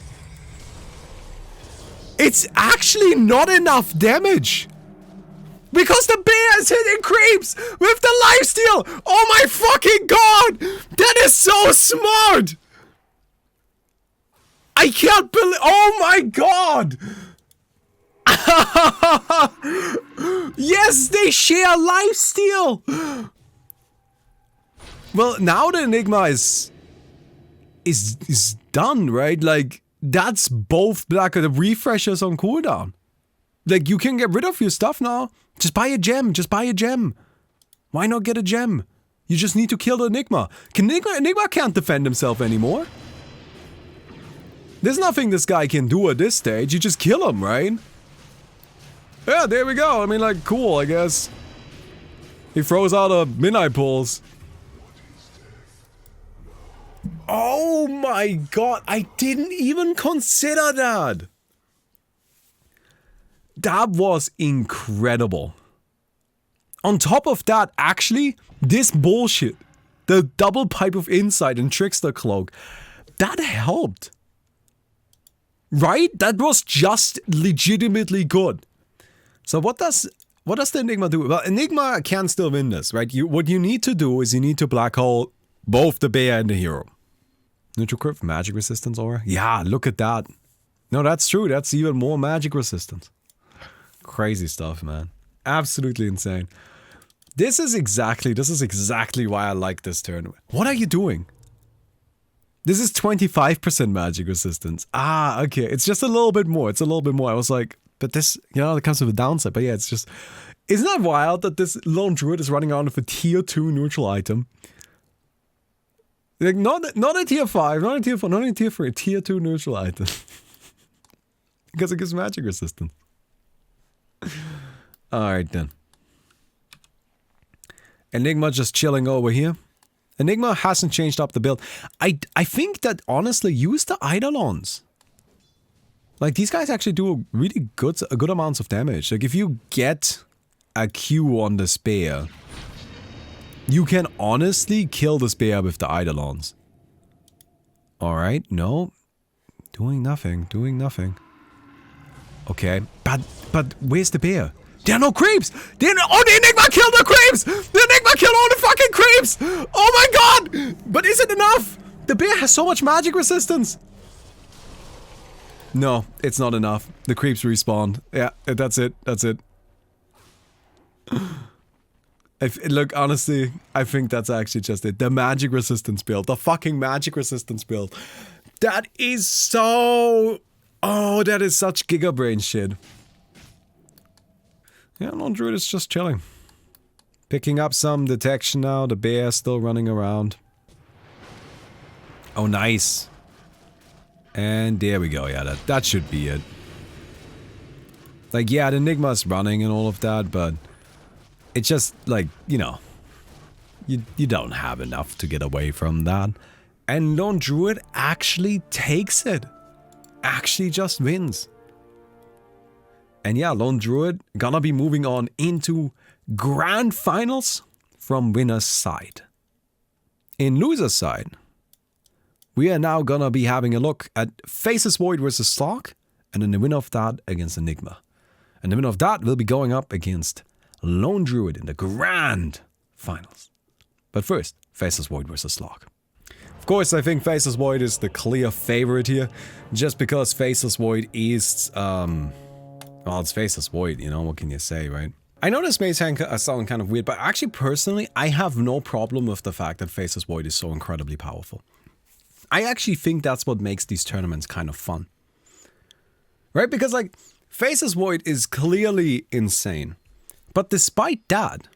It's actually not enough damage. Because the bear is hitting creeps with the lifesteal. Oh my fucking god. That is so smart. I can't believe. Oh my god. Yes, they share lifesteal. Well, now the Enigma is done, right? Like, that's both like the refreshers on cooldown. Like, you can get rid of your stuff now. Just buy a gem. Just buy a gem. Why not get a gem? You just need to kill the Enigma. Enigma can't defend himself anymore. There's nothing this guy can do at this stage. You just kill him, right? Yeah, there we go. I mean, like, cool, I guess. He throws out a Midnight Pulse. Oh my god, I didn't even consider that. That was incredible. On top of that, actually, this bullshit, the double pipe of insight and trickster cloak, that helped. Right? That was just legitimately good. So what does the Enigma do? Well, Enigma can still win this, right? What you need to do is you need to black hole both the bear and the hero. Neutral crit magic resistance aura? Yeah, look at that. No, that's true. That's even more magic resistance. Crazy stuff, man. Absolutely insane. This is exactly why I like this tournament. What are you doing? This is 25% magic resistance. Ah, okay. It's just a little bit more. It's a little bit more. I was like, but this, you know, it comes with a downside. But yeah, it's just... Isn't that wild that this lone druid is running around with a tier 2 neutral item? Like, not a tier 5, not a tier 4, not a tier 3, a tier 2 neutral item. Because it gives magic resistance. Alright then. Enigma just chilling over here. Enigma hasn't changed up the build. I think that, honestly, use the Eidolons. Like, these guys actually do really good amounts of damage. Like, if you get a Q on the spear, you can honestly kill the spear with the Eidolons. Alright, no. Doing nothing, doing nothing. Okay, but where's the bear? There are no creeps! Oh, the Enigma killed the creeps! The Enigma killed all the fucking creeps! Oh my god! But is it enough? The bear has so much magic resistance. No, it's not enough. The creeps respawned. Yeah, that's it. That's it. Look, honestly, I think that's actually just it. The magic resistance build. The fucking magic resistance build. That is so... Oh, that is such gigabrain shit. Yeah, no, Druid is just chilling. Picking up some detection now. The bear still running around. Oh, nice. And there we go. Yeah, that should be it. Like, yeah, the Enigma's running and all of that, but... It's just, like, you know... You don't have enough to get away from that. And Lone Druid actually takes it. Actually just wins. And yeah, Lone Druid gonna be moving on into Grand Finals from winner's side. In loser's side, we are now gonna be having a look at Faceless Void versus Slark, and then the winner of that against Enigma. And the winner of that will be going up against Lone Druid in the Grand Finals. But first, Faceless Void versus Slark. Of course, I think Faceless Void is the clear favorite here, just because Faceless Void is, well, it's Faceless Void, you know, what can you say, right? I know this may sound kind of weird, but actually, personally, I have no problem with the fact that Faceless Void is so incredibly powerful. I actually think that's what makes these tournaments kind of fun. Right? Because like, Faceless Void is clearly insane. But despite that,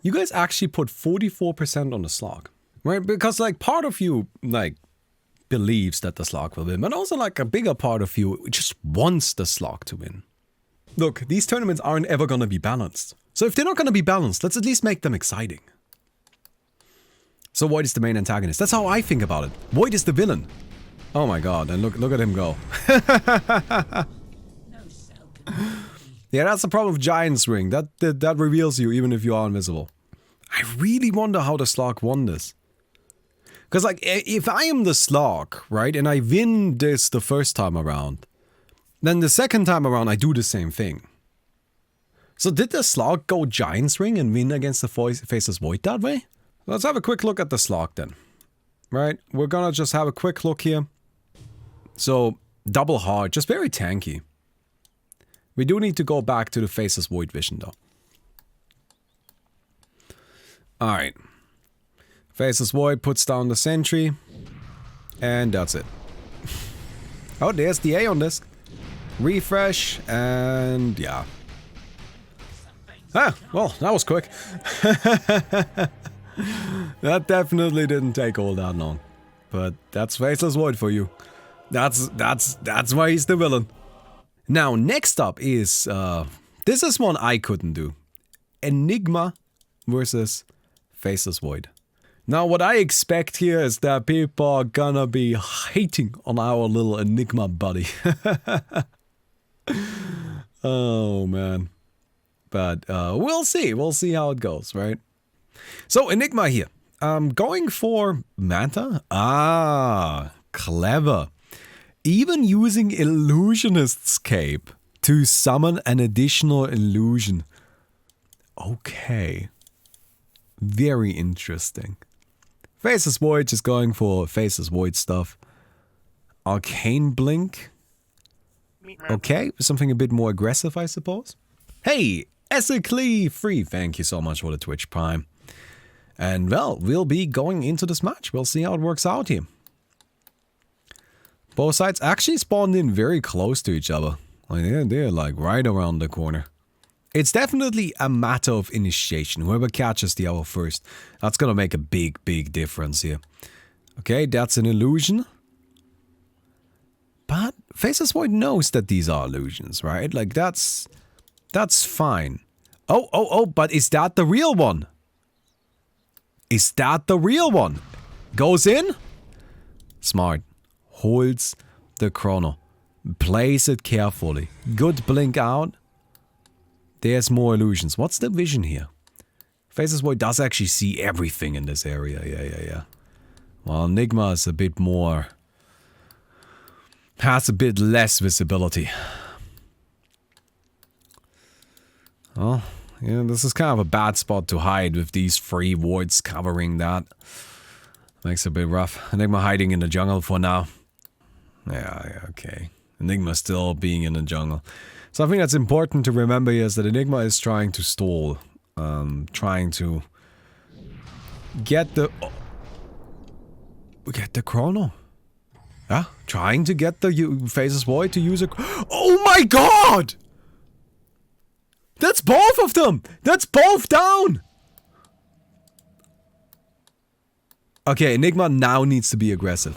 you guys actually put 44% on the Slark. Right? Because like, part of you, like, believes that the Slark will win. But also like, a bigger part of you just wants the Slark to win. Look, these tournaments aren't ever gonna be balanced. So if they're not gonna be balanced, let's at least make them exciting. So Void is the main antagonist. That's how I think about it. Void is the villain. Oh my god, and look at him go. Yeah, that's the problem with Giant's Ring. That reveals you even if you are invisible. I really wonder how the Slark won this. Because like, if I am the Slark, right, and I win this the first time around, then the second time around I do the same thing. So did the Slark go Giant's Ring and win against the Faceless Void that way? Let's have a quick look at the Slark then. Right, we're gonna just have a quick look here. So, double hard, just very tanky. We do need to go back to the Faceless Void vision though. Alright. Faceless Void puts down the sentry. And that's it. Oh, there's the A on this. Refresh, and yeah. Ah, well, that was quick. That definitely didn't take all that long. But that's Faceless Void for you. That's why he's the villain. Now, next up is, this is one I couldn't do. Enigma versus Faceless Void. Now, what I expect here is that people are gonna be hating on our little Enigma buddy. Oh, man. But, we'll see. We'll see how it goes, right? So, Enigma here. Going for Manta? Ah, clever. Even using Illusionist's Cape to summon an additional illusion. Okay. Very interesting. Faceless Void just going for Faceless Void stuff. Arcane Blink. Okay, something a bit more aggressive, I suppose. Hey, Ethically Free, thank you so much for the Twitch Prime. And well, we'll be going into this match. We'll see how it works out here. Both sides actually spawned in very close to each other. Like they're like right around the corner. It's definitely a matter of initiation. Whoever catches the other first, that's gonna make a big difference here. Okay, that's an illusion. But Faceless Void knows that these are illusions, right? Like that's fine. Oh, but is that the real one? Is that the real one? Goes in? Smart. Holds the chrono. Plays it carefully. Good blink out. There's more illusions. What's the vision here? Faceless Void does actually see everything in this area. Yeah. Well, Enigma is a bit more... has a bit less visibility. Oh, yeah, this is kind of a bad spot to hide with these 3 wards covering that. Makes it a bit rough. Enigma hiding in the jungle for now. Yeah, okay. Enigma still being in the jungle. Something that's important to remember here is that Enigma is trying to stall. Trying to get the... get the chrono. Yeah, trying to get the Faceless Void to use a... Oh my god! That's both of them! That's both down! Okay, Enigma now needs to be aggressive.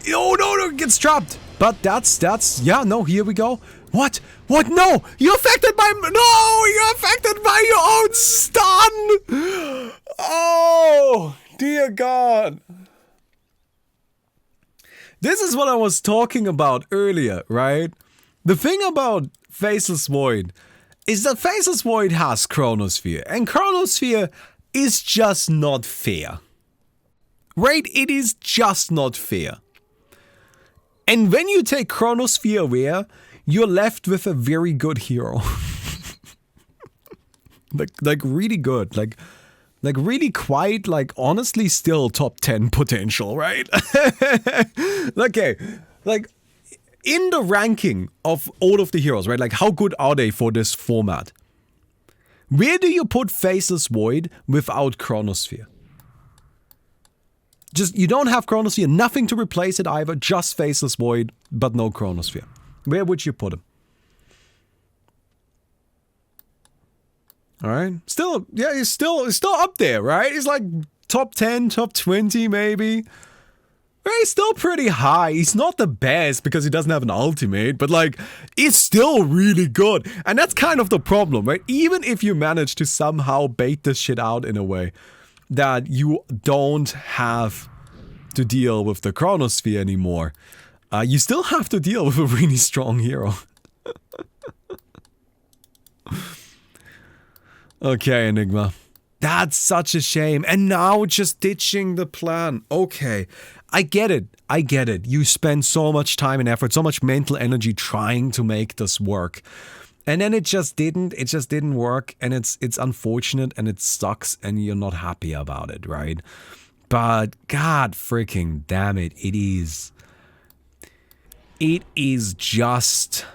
Oh no, gets trapped! But that's, yeah, no, here we go. What? What? No! You're affected by... No! You're affected by your own stun! Oh! Dear God. This is what I was talking about earlier, right? The thing about Faceless Void is that Faceless Void has Chronosphere, and Chronosphere is just not fair. Right? It is just not fair. And when you take Chronosphere away, you're left with a very good hero. like really good. Like really quite, like honestly still top 10 potential, right? Okay, like in the ranking of all of the heroes, right? Like how good are they for this format? Where do you put Faceless Void without Chronosphere? Just, you don't have Chronosphere, nothing to replace it either, just Faceless Void, but no Chronosphere. Where would you put him? Alright, still, yeah, he's still up there, right? He's like top 10, top 20 maybe. He's still pretty high. He's not the best because he doesn't have an ultimate, but like, it's still really good. And that's kind of the problem, right? Even if you manage to somehow bait this shit out in a way that you don't have to deal with the Chronosphere anymore, you still have to deal with a really strong hero. Okay, Enigma. That's such a shame. And now just ditching the plan. Okay. I get it. I get it. You spend so much time and effort, so much mental energy trying to make this work. And then it just didn't. It just didn't work. And it's unfortunate and it sucks and you're not happy about it, right? But god freaking damn it. It is just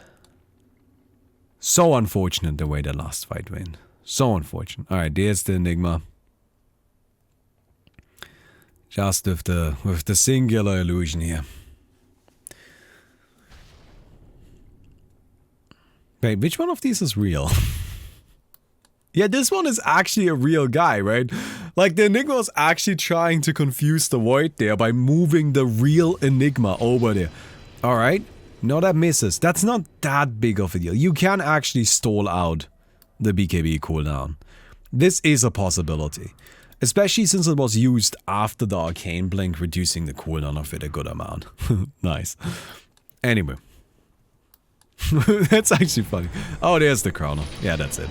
so unfortunate the way the last fight went. So unfortunate. Alright, there's the Enigma. Just with the singular illusion here. Wait, which one of these is real? Yeah, this one is actually a real guy, right? Like, the Enigma was actually trying to confuse the Void there by moving the real Enigma over there. Alright, no, that misses. That's not that big of a deal. You can actually stall out the BKB cooldown. This is a possibility. Especially since it was used after the Arcane Blink, reducing the cooldown of it a good amount. Nice. Anyway. That's actually funny. Oh, there's the chrono. Yeah, that's it.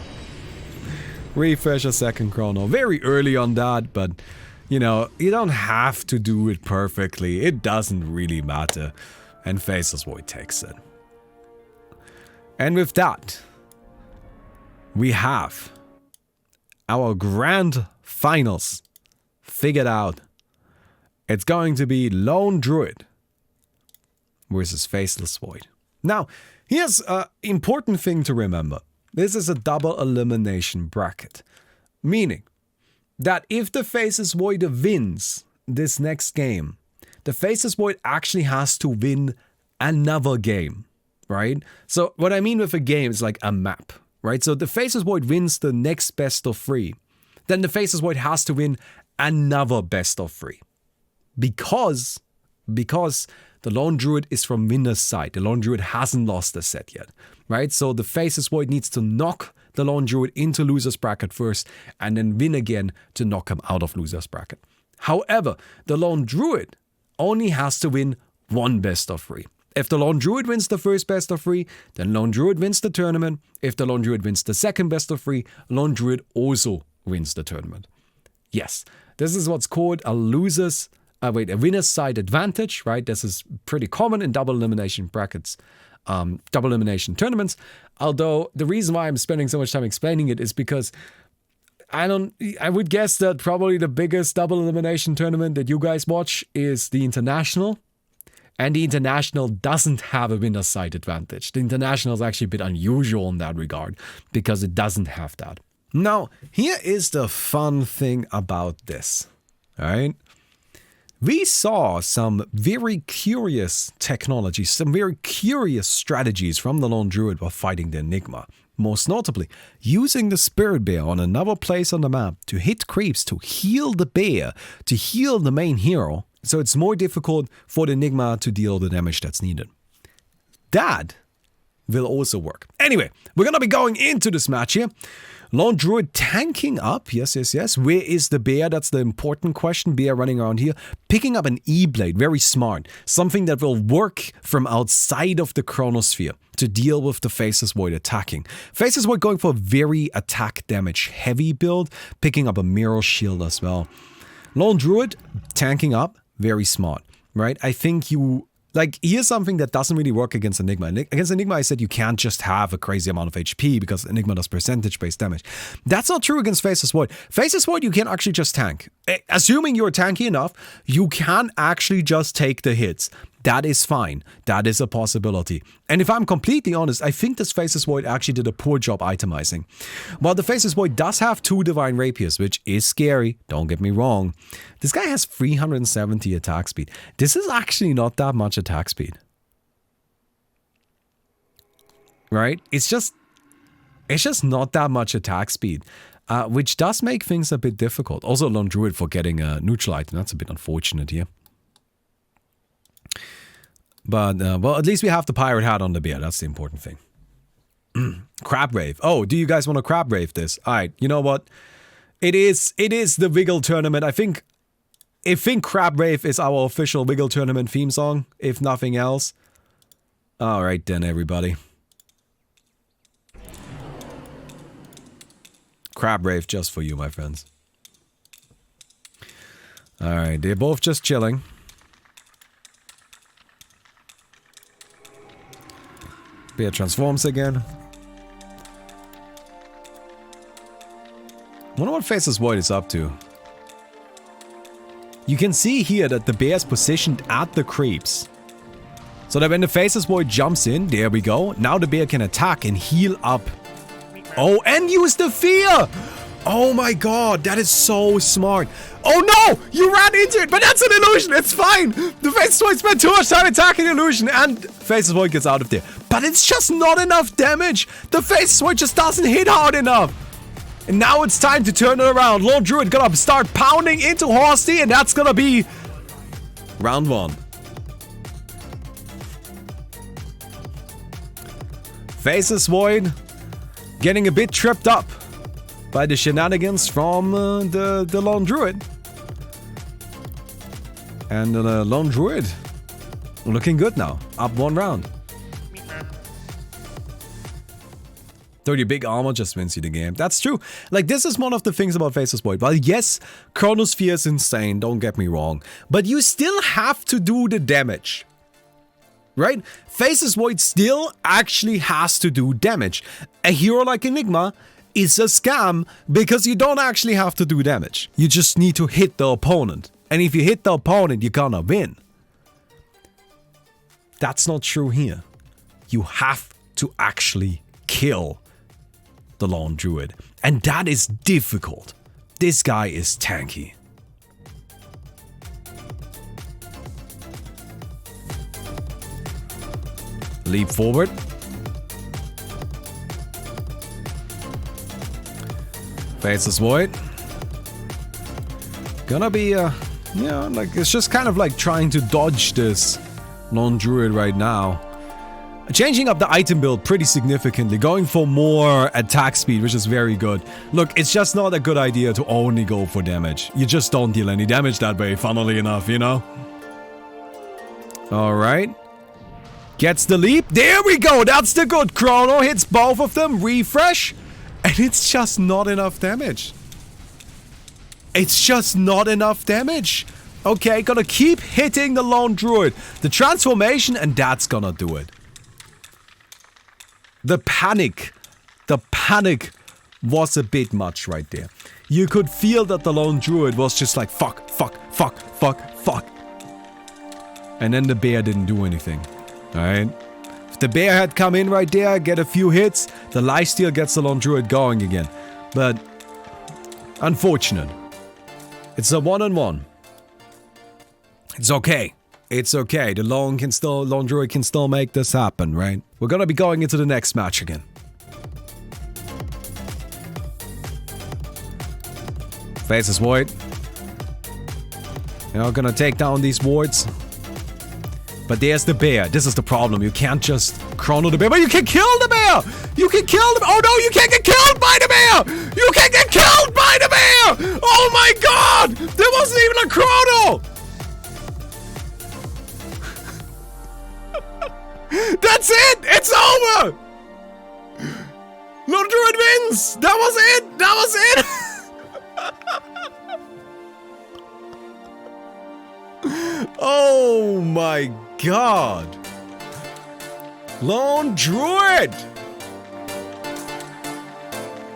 Refresh a second chrono. Very early on that, but you know, you don't have to do it perfectly. It doesn't really matter. And Faceless Void takes it. And with that, we have our grand finals figured out. It's going to be Lone Druid versus Faceless Void. Now, here's an important thing to remember. This is a double elimination bracket. Meaning that if the Faceless Void wins this next game, the Faceless Void actually has to win another game, right? So what I mean with a game is like a map. Right, so the Faceless Void wins the next best of 3. Then the Faceless Void has to win another best of 3. Because the Lone Druid is from winner's side. The Lone Druid hasn't lost a set yet. Right, so the Faceless Void needs to knock the Lone Druid into loser's bracket first and then win again to knock him out of loser's bracket. However, the Lone Druid only has to win one best of 3. If the Lone Druid wins the first best of 3, then Lone Druid wins the tournament. If the Lone Druid wins the second best of 3, Lone Druid also wins the tournament. Yes, this is what's called a winner's side advantage, right? This is pretty common in double elimination brackets, double elimination tournaments. Although the reason why I'm spending so much time explaining it is because I would guess that probably the biggest double elimination tournament that you guys watch is the International. And the International doesn't have a winner's side advantage. The International is actually a bit unusual in that regard because it doesn't have that. Now, here is the fun thing about this, alright? We saw some very curious technologies, some very curious strategies from the Lone Druid while fighting the Enigma. Most notably, using the Spirit Bear on another place on the map to hit creeps to heal the bear, to heal the main hero. So it's more difficult for the Enigma to deal the damage that's needed. That will also work. Anyway, we're going to be going into this match here. Lone Druid tanking up. Yes. Where is the bear? That's the important question. Bear running around here. Picking up an E-Blade. Very smart. Something that will work from outside of the Chronosphere to deal with the Faceless Void attacking. Faceless Void going for a very attack damage heavy build. Picking up a Mirror Shield as well. Lone Druid tanking up. Very smart, right? I think here's something that doesn't really work against Enigma. Against Enigma, I said you can't just have a crazy amount of HP because Enigma does percentage-based damage. That's not true against Faceless Void. Faceless Void, you can actually just tank. assuming you're tanky enough, you can actually just take the hits. That is fine. That is a possibility. And if I'm completely honest, I think this Faceless Void actually did a poor job itemizing. While the Faceless Void does have 2 Divine Rapiers, which is scary, don't get me wrong, this guy has 370 attack speed. This is actually not that much attack speed. Right? It's just not that much attack speed. Which does make things a bit difficult. Also, Lone Druid for getting a neutral item. That's a bit unfortunate here. But, well, at least we have the pirate hat on the bear. That's the important thing. Crab Wraith. Oh, do you guys want to Crab Wraith this? Alright, you know what? It is the Wiggle tournament. I think Crab Wraith is our official Wiggle tournament theme song, if nothing else. Alright then, everybody. Crab Wraith just for you, my friends. Alright, they're both just chilling. Bear transforms again. Wonder what Faceless Void is up to. You can see here that the bear is positioned at the creeps. So that when the Faceless Void jumps in, there we go. Now the bear can attack and heal up. Oh, and use the fear! Oh my god, that is so smart. Oh no! You ran into it, but that's an illusion, it's fine! The Faceless Void spent too much time attacking illusion, and Faceless Void gets out of there. But it's just not enough damage! The Faceless Void just doesn't hit hard enough! And now it's time to turn it around. Lone Druid gonna start pounding into Horsty, and that's gonna be round 1. Faceless Void getting a bit tripped up by the shenanigans from the Lone Druid. And the Lone Druid looking good now. Up 1 round. 30 big armor just wins you the game. That's true. Like, this is one of the things about Faceless Void. Well, yes, Chronosphere is insane, don't get me wrong. But you still have to do the damage. Right? Faceless Void still actually has to do damage. A hero like Enigma is a scam because you don't actually have to do damage. You just need to hit the opponent. And if you hit the opponent, you're gonna win. That's not true here. You have to actually kill the Lone Druid. And that is difficult. This guy is tanky. Leap forward. Faceless Void. Gonna be, like, it's just kind of like trying to dodge this Lone Druid right now. Changing up the item build pretty significantly, going for more attack speed, which is very good. Look, it's just not a good idea to only go for damage. You just don't deal any damage that way, funnily enough, you know? Alright. Gets the leap. There we go. That's the good chrono. Hits both of them. Refresh. And it's just not enough damage. It's just not enough damage. Okay, gonna keep hitting the Lone Druid. The transformation, and that's gonna do it. The panic was a bit much right there. You could feel that the Lone Druid was just like, fuck, fuck, fuck, fuck, fuck. And then the bear didn't do anything. Alright? If the bear had come in right there, get a few hits, the lifesteal gets the Lone Druid going again. But, unfortunate. It's a 1-on-1. It's okay. It's okay. The Lone Druid can still make this happen, right? We're gonna be going into the next match again. Faceless Void. You know, gonna take down these wards. But there's the bear. This is the problem. You can't just chrono the bear, but you can kill the bear! You can kill the bear! Oh no, you can't get killed by the bear! You can't get killed by the bear! Oh my god! There wasn't even a chrono! That's it! It's over! Lone Druid wins! That was it! That was it! Oh my god! Lone Druid!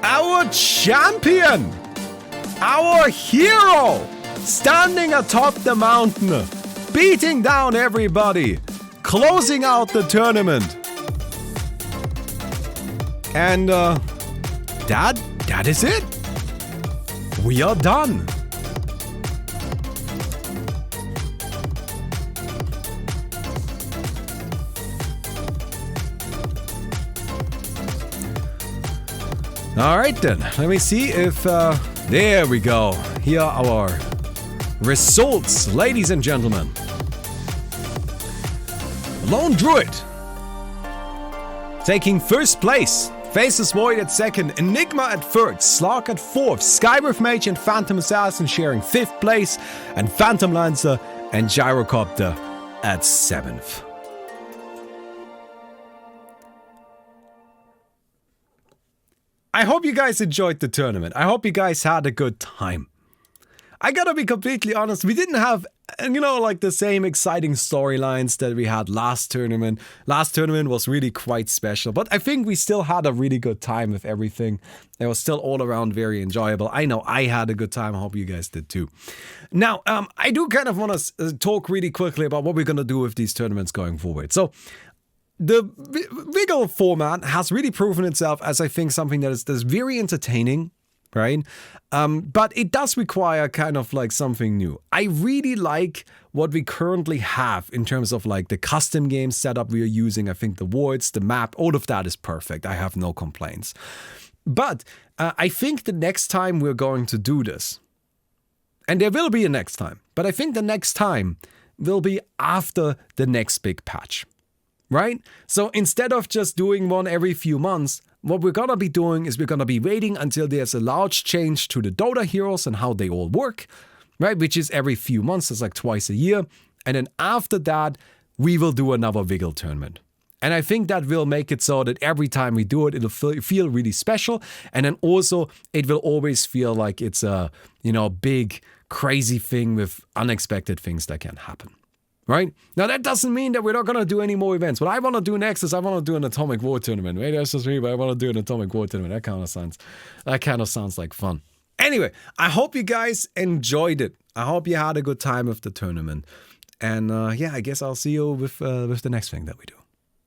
Our champion! Our hero! standing atop the mountain, beating down everybody, closing out the tournament. And that is it. We are done. All right then, let me see if, there we go. Here are our results, ladies and gentlemen. Lone Druid taking first place. Faceless Void at second, Enigma at third, Slark at fourth, Skywrath Mage and Phantom Assassin sharing fifth place, and Phantom Lancer and Gyrocopter at seventh. I hope you guys enjoyed the tournament. I hope you guys had a good time. I gotta be completely honest, we didn't have, like the same exciting storylines that we had last tournament. Last tournament was really quite special, but I think we still had a really good time with everything. It was still all around very enjoyable. I know I had a good time. I hope you guys did too. Now, I do kind of want to talk really quickly about what we're gonna do with these tournaments going forward. So, the Wiggle format has really proven itself as, I think, something that is very entertaining, right? But it does require kind of like something new. I really like what we currently have in terms of like the custom game setup we are using. I think the wards, the map, all of that is perfect. I have no complaints. But I think the next time we're going to do this, and there will be a next time, but I think the next time will be after the next big patch. Right? So instead of just doing one every few months, what we're gonna be doing is we're gonna be waiting until there's a large change to the Dota heroes and how they all work, right? Which is every few months, it's like twice a year. And then after that, we will do another Wiggle tournament. And I think that will make it so that every time we do it, it'll feel really special. And then also, it will always feel like it's a, big, crazy thing with unexpected things that can happen. Right? Now, that doesn't mean that we're not going to do any more events. What I want to do next is I want to do an Atomic War tournament. Maybe that's just me, but I want to do an Atomic War tournament. That kind of sounds like fun. Anyway, I hope you guys enjoyed it. I hope you had a good time with the tournament. And I guess I'll see you with the next thing that we do.